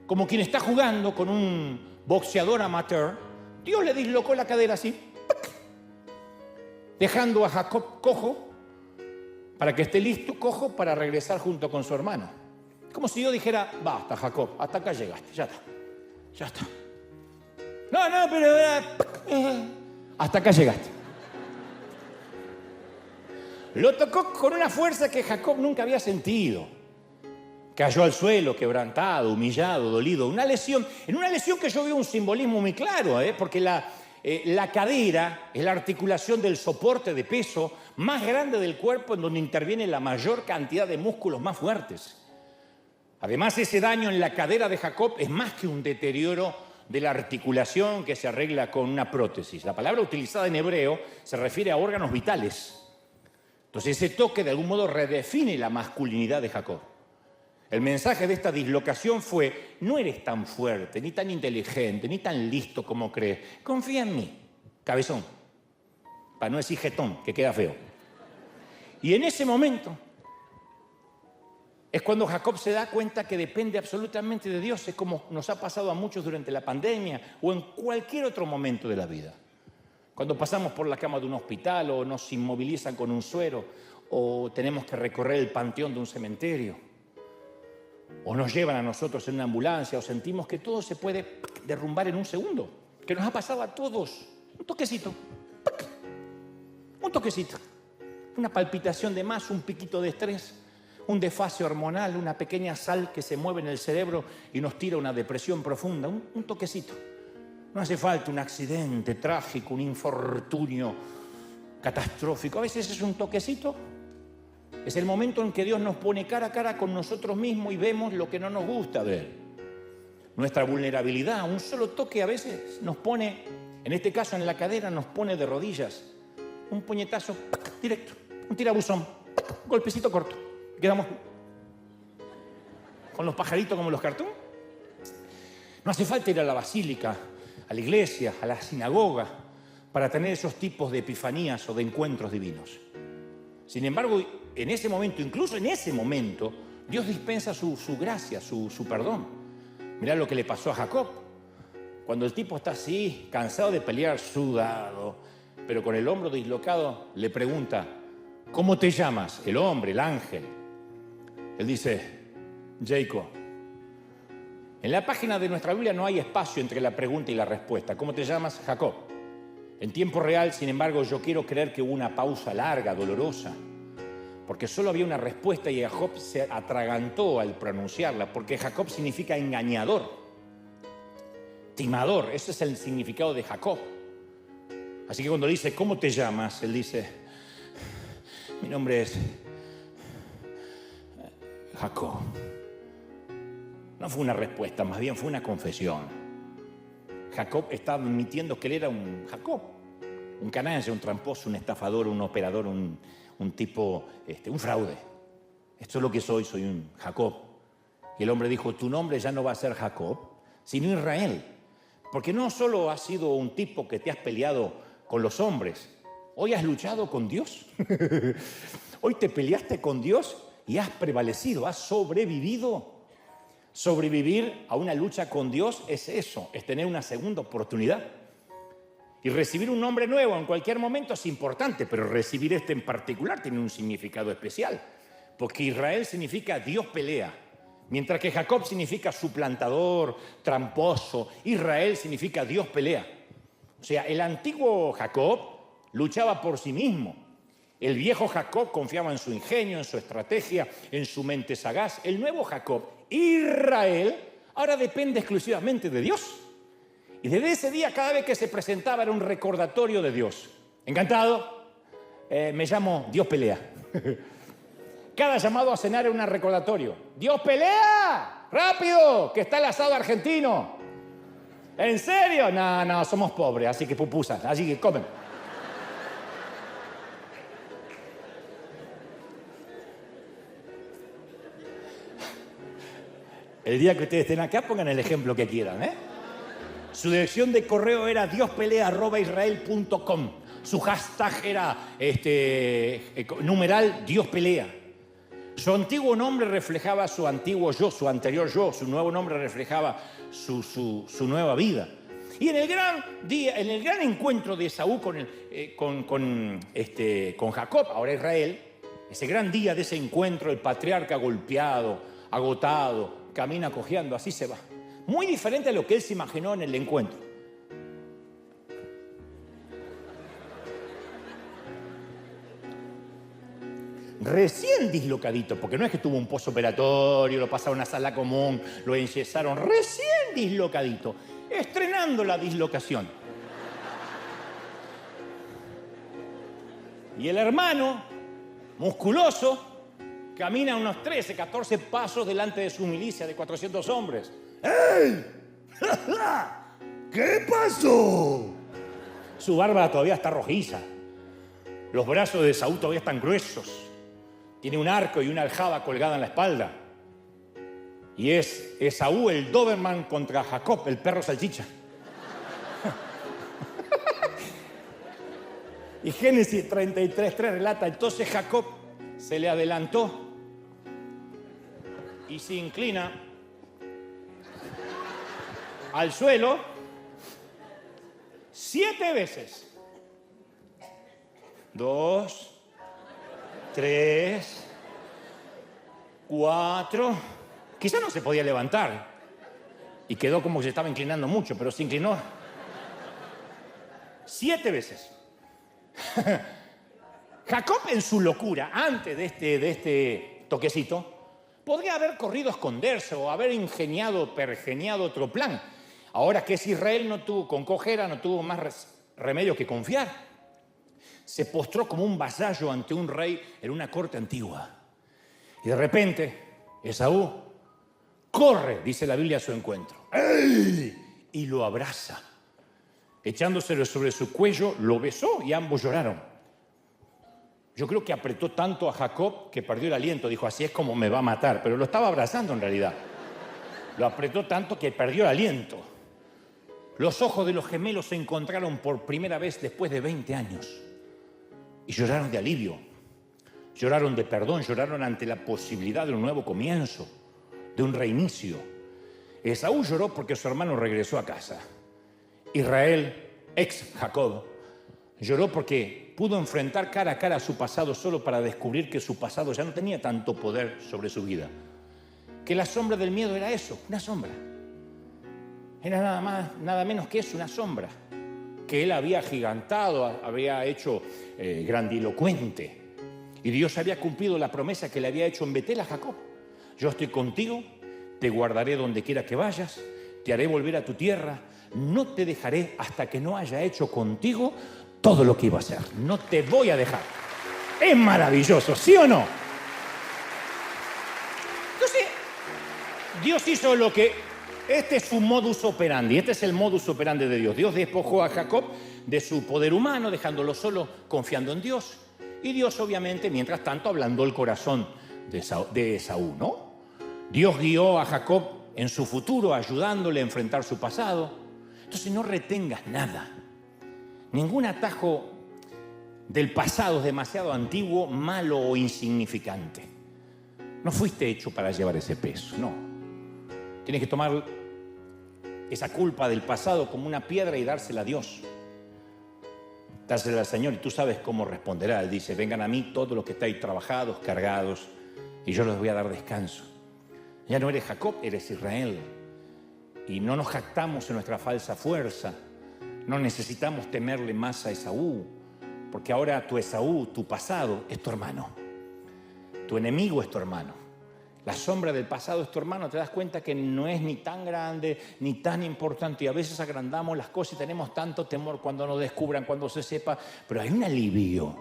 A: como quien está jugando con un boxeador amateur, Dios le dislocó la cadera así, dejando a Jacob cojo, para que esté listo, cojo, para regresar junto con su hermano. Como si Dios dijera, basta, Jacob, hasta acá llegaste, ya está. No, pero hasta acá llegaste. Lo tocó con una fuerza que Jacob nunca había sentido. Cayó al suelo, quebrantado, humillado, dolido. En una lesión que yo veo un simbolismo muy claro, porque la cadera es la articulación del soporte de peso más grande del cuerpo en donde interviene la mayor cantidad de músculos más fuertes. Además, ese daño en la cadera de Jacob es más que un deterioro de la articulación que se arregla con una prótesis. La palabra utilizada en hebreo se refiere a órganos vitales. Entonces, ese toque de algún modo redefine la masculinidad de Jacob. El mensaje de esta dislocación fue, no eres tan fuerte, ni tan inteligente, ni tan listo como crees. Confía en mí, cabezón. Para no decir jetón, que queda feo. Y en ese momento es cuando Jacob se da cuenta que depende absolutamente de Dios. Es como nos ha pasado a muchos durante la pandemia o en cualquier otro momento de la vida. Cuando pasamos por la cama de un hospital o nos inmovilizan con un suero o tenemos que recorrer el panteón de un cementerio o nos llevan a nosotros en una ambulancia o sentimos que todo se puede derrumbar en un segundo, que nos ha pasado a todos. Un toquecito, una palpitación de más, un piquito de estrés, un desfase hormonal, una pequeña sal que se mueve en el cerebro y nos tira una depresión profunda, un toquecito. No hace falta un accidente trágico, un infortunio catastrófico. A veces es un toquecito. Es el momento en que Dios nos pone cara a cara con nosotros mismos y vemos lo que no nos gusta ver. Nuestra vulnerabilidad, un solo toque a veces nos pone, en este caso en la cadera, nos pone de rodillas. Un puñetazo directo, un tirabuzón, un golpecito corto. Quedamos con los pajaritos como los cartoons. No hace falta ir a la basílica, a la iglesia, a la sinagoga, para tener esos tipos de epifanías o de encuentros divinos. Sin embargo, en ese momento, incluso en ese momento, Dios dispensa su gracia, su perdón. Mirá lo que le pasó a Jacob. Cuando el tipo está así, cansado de pelear, sudado, pero con el hombro dislocado, le pregunta, ¿cómo te llamas? El hombre, el ángel. Él dice, Jacob. En la página de nuestra Biblia no hay espacio entre la pregunta y la respuesta. ¿Cómo te llamas? Jacob. En tiempo real, sin embargo, yo quiero creer que hubo una pausa larga, dolorosa, porque solo había una respuesta y Jacob se atragantó al pronunciarla, porque Jacob significa engañador, timador. Ese es el significado de Jacob. Así que cuando dice, ¿cómo te llamas? Él dice, mi nombre es Jacob. no fue una respuesta, más bien fue una confesión. Jacob estaba admitiendo que él era un Jacob, un canalla, un tramposo, un estafador, un operador, un tipo, un fraude. Esto es lo que soy un Jacob. Y el hombre dijo, tu nombre ya no va a ser Jacob, sino Israel. Porque no solo has sido un tipo que te has peleado con los hombres, hoy has luchado con Dios. Hoy te peleaste con Dios y has prevalecido, has sobrevivido. Sobrevivir a una lucha con Dios es eso, es tener una segunda oportunidad. Y recibir un nombre nuevo en cualquier momento es importante, pero recibir este en particular tiene un significado especial. Porque Israel significa Dios pelea, mientras que Jacob significa suplantador, tramposo. Israel significa Dios pelea. O sea, el antiguo Jacob luchaba por sí mismo. El viejo Jacob confiaba en su ingenio, en su estrategia, en su mente sagaz. El nuevo Jacob, Israel, ahora depende exclusivamente de Dios. Y desde ese día, cada vez que se presentaba, era un recordatorio de Dios. ¿Encantado? Me llamo Dios pelea. Cada llamado a cenar era un recordatorio. ¡Dios pelea! ¡Rápido! ¡Que está el asado argentino! ¿En serio? No, somos pobres, así que pupusas, así que comen. El día que ustedes estén acá, pongan el ejemplo que quieran, ¿eh? Su dirección de correo era diospelea@israel.com. Su hashtag era numeral Dios pelea. Su antiguo nombre reflejaba su antiguo yo, su anterior yo. Su nuevo nombre reflejaba su nueva vida. Y en el gran día, en el gran encuentro de Esaú con Jacob, ahora Israel, ese gran día de ese encuentro, el patriarca golpeado, agotado, camina cojeando, así se va. Muy diferente a lo que él se imaginó en el encuentro. Recién dislocadito, porque no es que tuvo un postoperatorio, lo pasaron a una sala común, lo enyesaron, recién dislocadito, estrenando la dislocación. Y el hermano, musculoso, camina unos 13, 14 pasos delante de su milicia de 400 hombres. ¡Ey! ¿Qué pasó? Su barba todavía está rojiza. Los brazos de Esaú todavía están gruesos. Tiene un arco y una aljaba colgada en la espalda. Y es Esaú el Doberman contra Jacob, el perro salchicha. Y Génesis 33:3 relata, entonces Jacob se le adelantó y se inclina al suelo 7 veces. 2, 3, 4. Quizá no se podía levantar y quedó como que se estaba inclinando mucho, pero se inclinó 7 veces. Jacob, en su locura, antes de este toquecito, podría haber corrido a esconderse o haber pergeniado otro plan. Ahora que es Israel, con cojera no tuvo más remedio que confiar. Se postró como un vasallo ante un rey en una corte antigua. Y de repente, Esaú corre, dice la Biblia, a su encuentro. ¡Ey! Y lo abraza. Echándoselo sobre su cuello, lo besó y ambos lloraron. Yo creo que apretó tanto a Jacob que perdió el aliento. Dijo, así es como me va a matar. Pero lo estaba abrazando en realidad. Lo apretó tanto que perdió el aliento. Los ojos de los gemelos se encontraron por primera vez después de 20 años. Y lloraron de alivio. Lloraron de perdón. Lloraron ante la posibilidad de un nuevo comienzo. De un reinicio. Esaú lloró porque su hermano regresó a casa. Israel, ex Jacob, lloró porque pudo enfrentar cara a cara a su pasado solo para descubrir que su pasado ya no tenía tanto poder sobre su vida. Que la sombra del miedo era eso, una sombra. Era nada más, nada menos que eso, una sombra. Que él había agigantado, había hecho grandilocuente. Y Dios había cumplido la promesa que le había hecho en Betel a Jacob. Yo estoy contigo, te guardaré donde quiera que vayas, te haré volver a tu tierra. No te dejaré hasta que no haya hecho contigo todo lo que iba a hacer. No te voy a dejar. Es maravilloso, ¿sí o no? Entonces, Dios hizo lo que... Este es su modus operandi, este es el modus operandi de Dios. Dios despojó a Jacob de su poder humano, dejándolo solo, confiando en Dios. Y Dios, obviamente, mientras tanto, ablandó el corazón de Esaú, ¿no? Dios guió a Jacob en su futuro, ayudándole a enfrentar su pasado. Entonces no retengas nada. Ningún atajo del pasado es demasiado antiguo, malo o insignificante. No fuiste hecho para llevar ese peso, no. Tienes que tomar esa culpa del pasado como una piedra y dársela a Dios. Dársela al Señor y tú sabes cómo responderá. Él dice, vengan a mí todos los que estáis trabajados, cargados, y yo les voy a dar descanso. Ya no eres Jacob, eres Israel. Y no nos jactamos en nuestra falsa fuerza. No necesitamos temerle más a Esaú, porque ahora tu Esaú, tu pasado, es tu hermano. Tu enemigo es tu hermano. La sombra del pasado es tu hermano. Te das cuenta que no es ni tan grande, ni tan importante. Y a veces agrandamos las cosas y tenemos tanto temor cuando nos descubran, cuando se sepa. Pero hay un alivio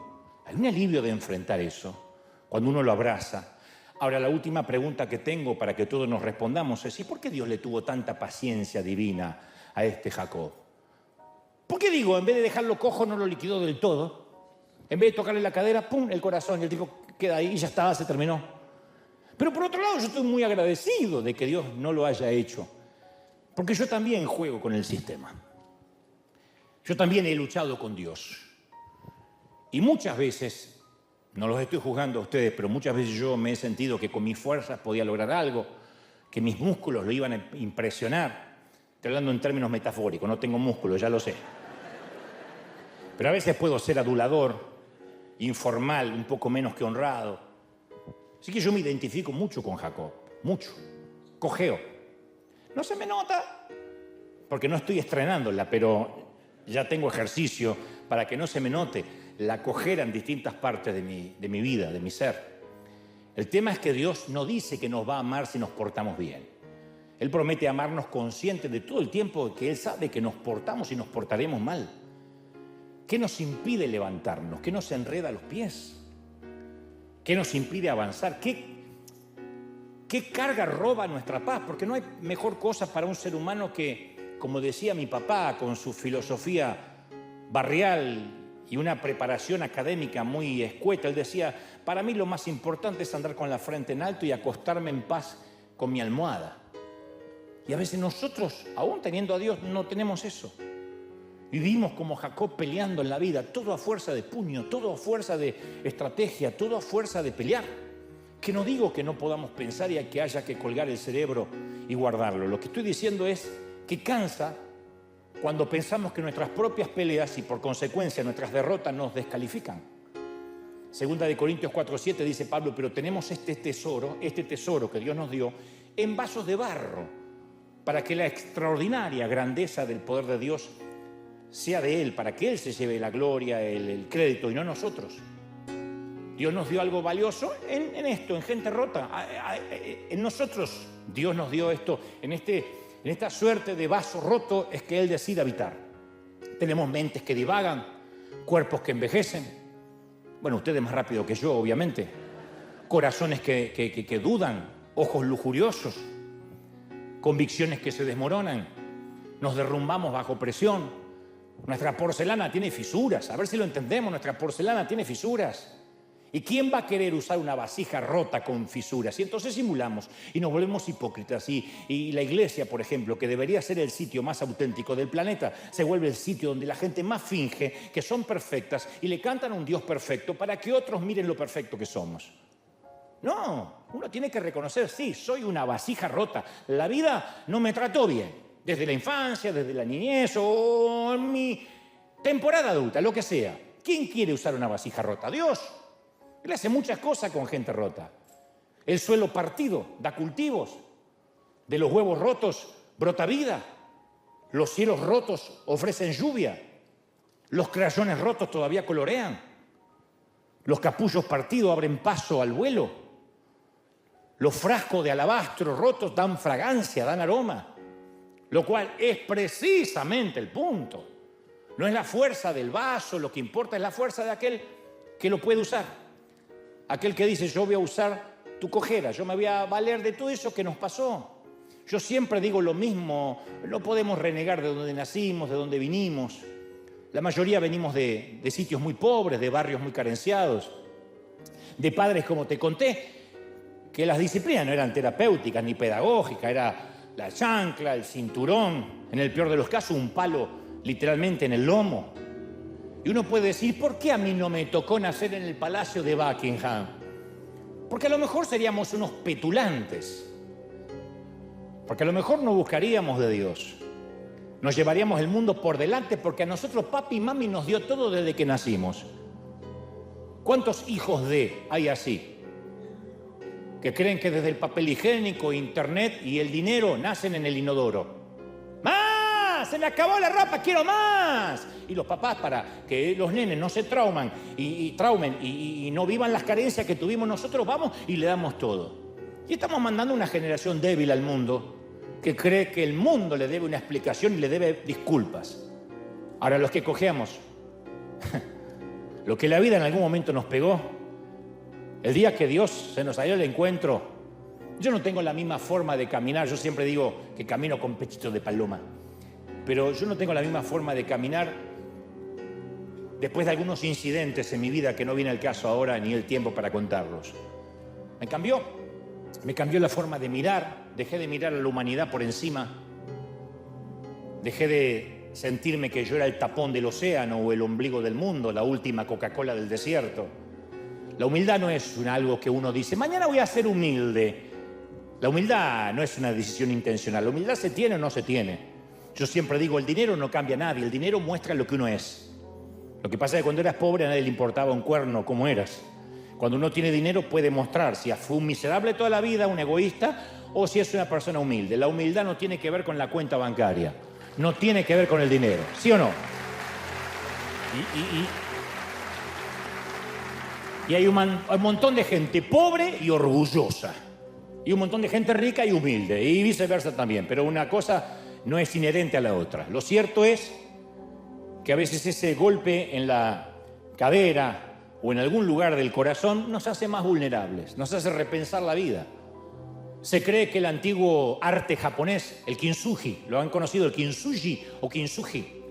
A: de enfrentar eso, cuando uno lo abraza. Ahora, la última pregunta que tengo para que todos nos respondamos es, ¿y por qué Dios le tuvo tanta paciencia divina a este Jacob? ¿Por qué digo, en vez de dejarlo cojo, no lo liquidó del todo? En vez de tocarle la cadera, ¡pum!, el corazón, y el tipo queda ahí y ya está, se terminó. Pero por otro lado, yo estoy muy agradecido de que Dios no lo haya hecho, porque yo también juego con el sistema. Yo también he luchado con Dios. Y muchas veces, no los estoy juzgando a ustedes, pero muchas veces yo me he sentido que con mis fuerzas podía lograr algo, que mis músculos lo iban a impresionar. Estoy hablando en términos metafóricos, no tengo músculos, ya lo sé. Pero a veces puedo ser adulador, informal, un poco menos que honrado. Así que yo me identifico mucho con Jacob, mucho. Cojeo. No se me nota, porque no estoy estrenándola, pero ya tengo ejercicio para que no se me note la cojera en distintas partes de mi vida, de mi ser. El tema es que Dios no dice que nos va a amar si nos portamos bien. Él promete amarnos conscientes de todo el tiempo que Él sabe que nos portamos y nos portaremos mal. ¿Qué nos impide levantarnos? ¿Qué nos enreda los pies? ¿Qué nos impide avanzar? ¿Qué carga roba nuestra paz? Porque no hay mejor cosa para un ser humano que, como decía mi papá, con su filosofía barrial y una preparación académica muy escueta, él decía, para mí lo más importante es andar con la frente en alto y acostarme en paz con mi almohada. Y a veces nosotros, aún teniendo a Dios, no tenemos eso. Vivimos como Jacob peleando en la vida, todo a fuerza de puño, todo a fuerza de estrategia, todo a fuerza de pelear. Que no digo que no podamos pensar y que haya que colgar el cerebro y guardarlo. Lo que estoy diciendo es que cansa cuando pensamos que nuestras propias peleas y por consecuencia nuestras derrotas nos descalifican. Segunda de Corintios 4:7 dice Pablo, pero tenemos este tesoro que Dios nos dio en vasos de barro, para que la extraordinaria grandeza del poder de Dios sea de Él, para que Él se lleve la gloria, el crédito y no nosotros. Dios nos dio algo valioso en esto, en gente rota. En nosotros Dios nos dio esto, en esta suerte de vaso roto es que Él decide habitar. Tenemos mentes que divagan, cuerpos que envejecen. Bueno, ustedes más rápido que yo, obviamente. Corazones que dudan, ojos lujuriosos, convicciones que se desmoronan. Nos derrumbamos bajo presión. Nuestra porcelana tiene fisuras. A ver si lo entendemos, nuestra porcelana tiene fisuras. ¿Y quién va a querer usar una vasija rota con fisuras? Y entonces simulamos y nos volvemos hipócritas. Y la iglesia, por ejemplo, que debería ser el sitio más auténtico del planeta, se vuelve el sitio donde la gente más finge que son perfectas y le cantan a un Dios perfecto para que otros miren lo perfecto que somos. No, uno tiene que reconocer, sí, soy una vasija rota. La vida no me trató bien. Desde la infancia, desde la niñez o en mi temporada adulta, lo que sea. ¿Quién quiere usar una vasija rota? Dios. Él hace muchas cosas con gente rota. El suelo partido da cultivos. De los huevos rotos brota vida. Los cielos rotos ofrecen lluvia. Los crayones rotos todavía colorean. Los capullos partidos abren paso al vuelo. Los frascos de alabastro rotos dan fragancia, dan aroma. Lo cual es precisamente el punto. No es la fuerza del vaso, lo que importa es la fuerza de aquel que lo puede usar. Aquel que dice, yo voy a usar tu cojera, yo me voy a valer de todo eso que nos pasó. Yo siempre digo lo mismo, no podemos renegar de donde nacimos, de donde vinimos. La mayoría venimos de sitios muy pobres, de barrios muy carenciados, de padres, como te conté, que las disciplinas no eran terapéuticas ni pedagógicas, era la chancla, el cinturón, en el peor de los casos un palo literalmente en el lomo. Y uno puede decir, ¿por qué a mí no me tocó nacer en el Palacio de Buckingham? Porque a lo mejor seríamos unos petulantes. Porque a lo mejor no buscaríamos de Dios. Nos llevaríamos el mundo por delante porque a nosotros papi y mami nos dio todo desde que nacimos. ¿Cuántos hijos hay así? Que creen que desde el papel higiénico, internet y el dinero nacen en el inodoro. ¡Más! ¡Se me acabó la ropa! ¡Quiero más! Y los papás, para que los nenes no se traumen y no vivan las carencias que tuvimos nosotros, vamos y le damos todo. Y estamos mandando una generación débil al mundo que cree que el mundo le debe una explicación y le debe disculpas. Ahora, los que cojeamos, lo que la vida en algún momento nos pegó, el día que Dios se nos salió al encuentro, yo no tengo la misma forma de caminar. Yo siempre digo que camino con pechito de paloma, pero yo no tengo la misma forma de caminar después de algunos incidentes en mi vida que no viene al caso ahora ni el tiempo para contarlos. Me cambió la forma de mirar. Dejé de mirar a la humanidad por encima. Dejé de sentirme que yo era el tapón del océano o el ombligo del mundo, la última Coca-Cola del desierto. La humildad no es algo que uno dice, mañana voy a ser humilde. La humildad no es una decisión intencional. La humildad se tiene o no se tiene. Yo siempre digo, el dinero no cambia a nadie. El dinero muestra lo que uno es. Lo que pasa es que cuando eras pobre a nadie le importaba un cuerno cómo eras. Cuando uno tiene dinero puede mostrar si fue un miserable toda la vida, un egoísta, o si es una persona humilde. La humildad no tiene que ver con la cuenta bancaria, no tiene que ver con el dinero, ¿sí o no? Y hay un montón de gente pobre y orgullosa, y un montón de gente rica y humilde, y viceversa también, pero una cosa no es inherente a la otra. Lo cierto es que a veces ese golpe en la cadera o en algún lugar del corazón nos hace más vulnerables, nos hace repensar la vida. Se cree que el antiguo arte japonés, el kintsugi, lo han conocido, el kintsugi o kintsugi,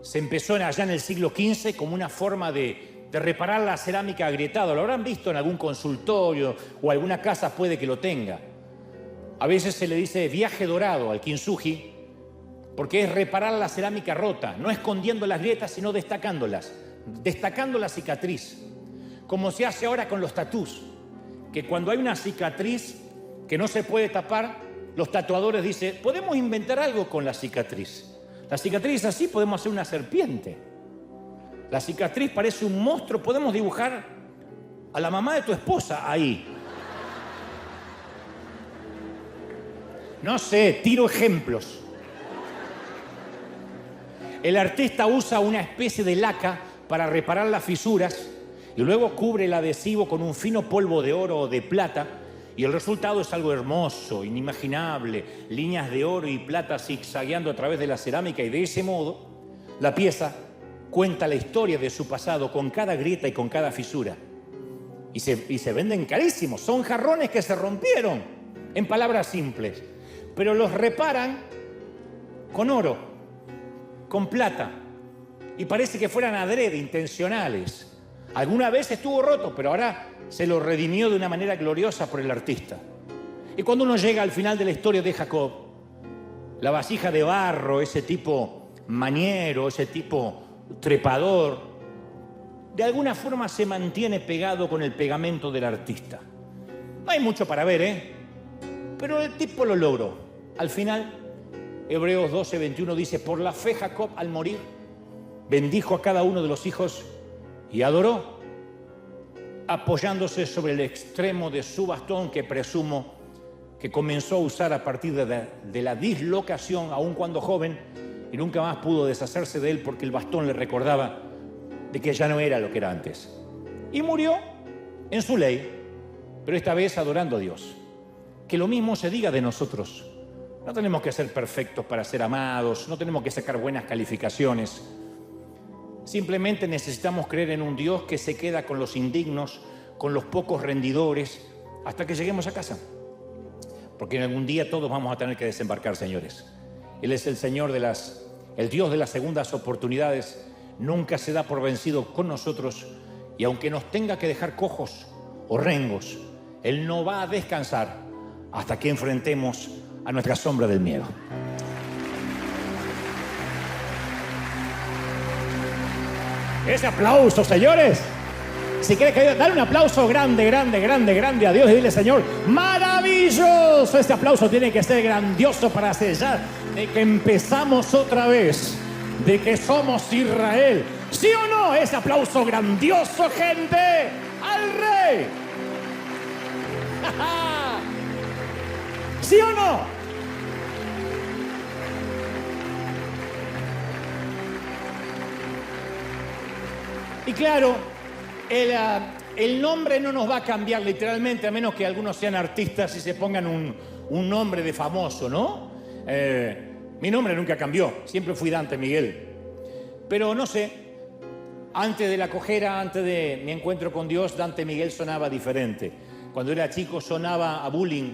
A: se empezó allá en el siglo XV como una forma de reparar la cerámica agrietada. Lo habrán visto en algún consultorio o alguna casa puede que lo tenga. A veces se le dice viaje dorado al kintsugi porque es reparar la cerámica rota, no escondiendo las grietas sino destacándolas, destacando la cicatriz, como se hace ahora con los tatús, que cuando hay una cicatriz que no se puede tapar, los tatuadores dicen, podemos inventar algo con la cicatriz. La cicatriz así, podemos hacer una serpiente. La cicatriz parece un monstruo, podemos dibujar a la mamá de tu esposa ahí. No sé, tiro ejemplos. El artista usa una especie de laca para reparar las fisuras y luego cubre el adhesivo con un fino polvo de oro o de plata y el resultado es algo hermoso, inimaginable, líneas de oro y plata zigzagueando a través de la cerámica y de ese modo la pieza cuenta la historia de su pasado con cada grieta y con cada fisura y se venden carísimos, son jarrones que se rompieron, en palabras simples, pero los reparan con oro, con plata. Y parece que fueran adrede, intencionales. Alguna vez estuvo roto, pero ahora se lo redimió de una manera gloriosa por el artista. Y cuando uno llega al final de la historia de Jacob, la vasija de barro, ese tipo maniero, ese tipo trepador, de alguna forma se mantiene pegado con el pegamento del artista. No hay mucho para ver, pero el tipo lo logró. Al final, Hebreos 12:21 dice, por la fe Jacob al morir, bendijo a cada uno de los hijos y adoró, apoyándose sobre el extremo de su bastón que presumo que comenzó a usar a partir de la dislocación, aun cuando joven, y nunca más pudo deshacerse de él porque el bastón le recordaba de que ya no era lo que era antes. Y murió en su ley, pero esta vez adorando a Dios. Que lo mismo se diga de nosotros. No tenemos que ser perfectos para ser amados, no tenemos que sacar buenas calificaciones. Simplemente necesitamos creer en un Dios que se queda con los indignos, con los pocos rendidores, hasta que lleguemos a casa. porque en algún día todos vamos a tener que desembarcar, señores. Él es el Señor el Dios de las segundas oportunidades. Nunca se da por vencido con nosotros, y aunque nos tenga que dejar cojos o rengos, Él no va a descansar hasta que enfrentemos a nuestra sombra del miedo. Ese aplauso, señores. Si quieres que dale un aplauso grande, grande, grande, grande a Dios y dile: Señor, maravilloso. Este aplauso tiene que ser grandioso para sellar de que empezamos otra vez, de que somos Israel. ¿Sí o no? Ese aplauso grandioso, gente, al Rey. ¿Sí o no? Y claro, el nombre no nos va a cambiar literalmente, a menos que algunos sean artistas y se pongan un nombre de famoso, ¿no? Mi nombre nunca cambió, siempre fui Dante Miguel. Pero no sé, antes de la cojera, antes de mi encuentro con Dios, Dante Miguel sonaba diferente. Cuando era chico sonaba a bullying,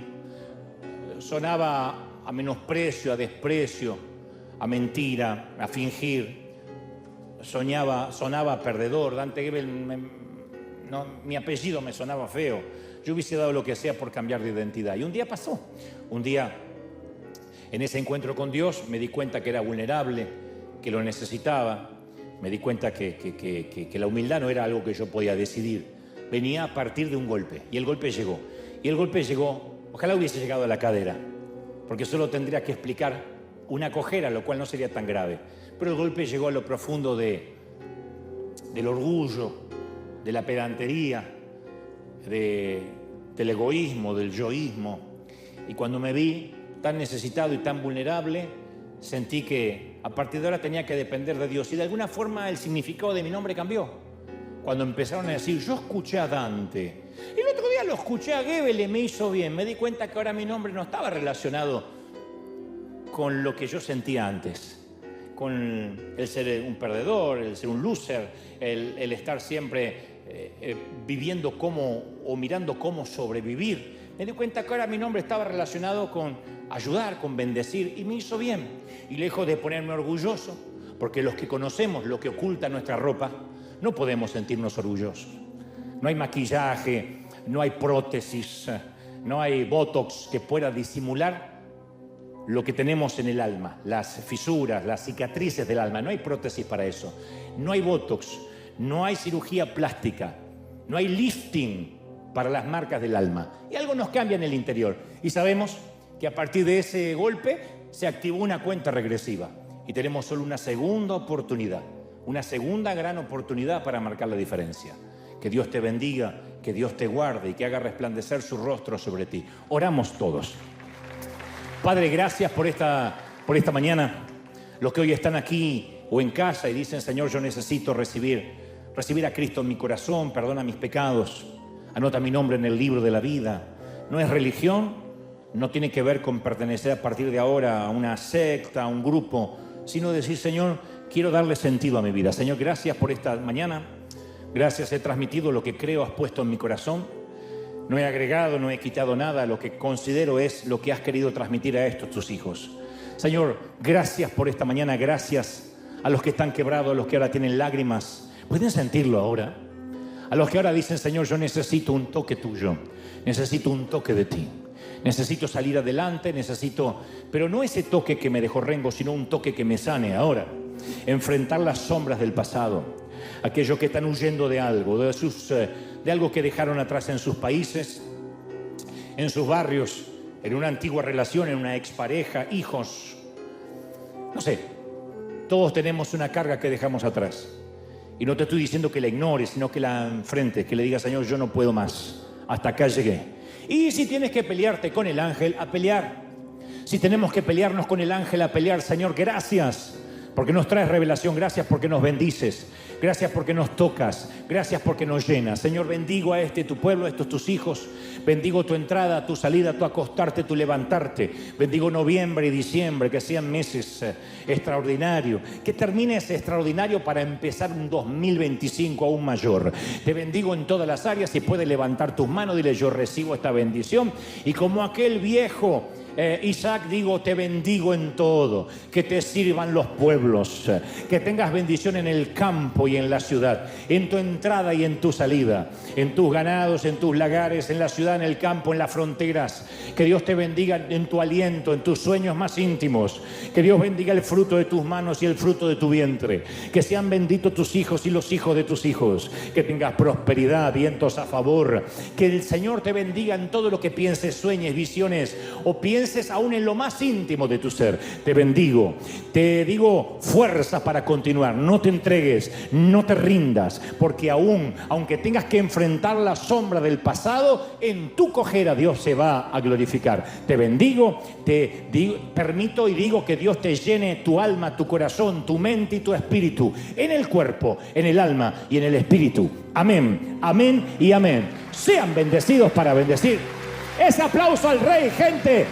A: sonaba a menosprecio, a desprecio, a mentira, a fingir. Sonaba perdedor. Dante Gebel, mi apellido me sonaba feo. Yo hubiese dado lo que sea por cambiar de identidad. Y un día pasó. Un día, en ese encuentro con Dios, me di cuenta que era vulnerable, que lo necesitaba. Me di cuenta que la humildad no era algo que yo podía decidir. Venía a partir de un golpe. Y el golpe llegó. Y el golpe llegó, ojalá hubiese llegado a la cadera, porque solo tendría que explicar una cojera, lo cual no sería tan grave. Pero el golpe llegó a lo profundo del orgullo, de la pedantería, del egoísmo, del yoísmo. Y cuando me vi tan necesitado y tan vulnerable, sentí que a partir de ahora tenía que depender de Dios. Y de alguna forma el significado de mi nombre cambió. Cuando empezaron a decir: yo escuché a Dante, y el otro día lo escuché a Gebel y me hizo bien. Me di cuenta que ahora mi nombre no estaba relacionado con lo que yo sentía antes, con el ser un perdedor, el ser un loser, el estar siempre viviendo cómo o mirando cómo sobrevivir. Me di cuenta que ahora mi nombre estaba relacionado con ayudar, con bendecir, y me hizo bien. Y lejos de ponerme orgulloso, porque los que conocemos lo que oculta nuestra ropa, no podemos sentirnos orgullosos. No hay maquillaje, no hay prótesis, no hay botox que pueda disimular lo que tenemos en el alma, las fisuras, las cicatrices del alma. No hay prótesis para eso. No hay botox, no hay cirugía plástica, no hay lifting para las marcas del alma. Y algo nos cambia en el interior. Y sabemos que a partir de ese golpe se activó una cuenta regresiva. Y tenemos solo una segunda oportunidad, una segunda gran oportunidad para marcar la diferencia. Que Dios te bendiga, que Dios te guarde y que haga resplandecer su rostro sobre ti. Oramos todos. Padre, gracias por esta mañana. Los que hoy están aquí o en casa y dicen: Señor, yo necesito recibir a Cristo en mi corazón, perdona mis pecados, anota mi nombre en el libro de la vida. No es religión, no tiene que ver con pertenecer a partir de ahora a una secta, a un grupo, sino decir: Señor, quiero darle sentido a mi vida. Señor, gracias por esta mañana. Gracias, he transmitido lo que creo has puesto en mi corazón. No he agregado, no he quitado nada. Lo que considero es lo que has querido transmitir a estos tus hijos. Señor, gracias por esta mañana. Gracias a los que están quebrados, a los que ahora tienen lágrimas. ¿Pueden sentirlo ahora? A los que ahora dicen: Señor, yo necesito un toque tuyo. Necesito un toque de ti. Necesito salir adelante, pero no ese toque que me dejó rengo, sino un toque que me sane ahora. Enfrentar las sombras del pasado. Aquellos que están huyendo de algo, de algo que dejaron atrás en sus países, en sus barrios, en una antigua relación, en una expareja, hijos. No sé, todos tenemos una carga que dejamos atrás. Y no te estoy diciendo que la ignores, sino que la enfrentes, que le digas: Señor, yo no puedo más, hasta acá llegué. Y si tienes que pelearte con el ángel, a pelear. Si tenemos que pelearnos con el ángel, a pelear. Señor, gracias, porque nos traes revelación. Gracias porque nos bendices. Gracias porque nos tocas. Gracias porque nos llenas. Señor, bendigo a tu pueblo, a estos tus hijos. Bendigo tu entrada, tu salida, tu acostarte, tu levantarte. Bendigo noviembre y diciembre, que sean meses extraordinarios. Que termine ese extraordinario para empezar un 2025 aún mayor. Te bendigo en todas las áreas. Si puedes levantar tus manos, dile: yo recibo esta bendición. Y como aquel viejo Isaac, digo: te bendigo en todo, que te sirvan los pueblos, que tengas bendición en el campo y en la ciudad, en tu entrada y en tu salida, en tus ganados, en tus lagares, en la ciudad, en el campo, en las fronteras. Que Dios te bendiga en tu aliento, en tus sueños más íntimos. Que Dios bendiga el fruto de tus manos y el fruto de tu vientre. Que sean benditos tus hijos y los hijos de tus hijos. Que tengas prosperidad, vientos a favor. Que el Señor te bendiga en todo lo que pienses, sueñes, visiones o pienses aún en lo más íntimo de tu ser. Te bendigo, te digo fuerza para continuar. No te entregues, no te rindas, porque aunque tengas que enfrentar la sombra del pasado, en tu cojera Dios se va a glorificar. Te bendigo, permito y digo que Dios te llene tu alma, tu corazón, tu mente y tu espíritu, en el cuerpo, en el alma y en el espíritu. Amén, amén y amén. Sean bendecidos para bendecir. Ese aplauso al Rey, gente.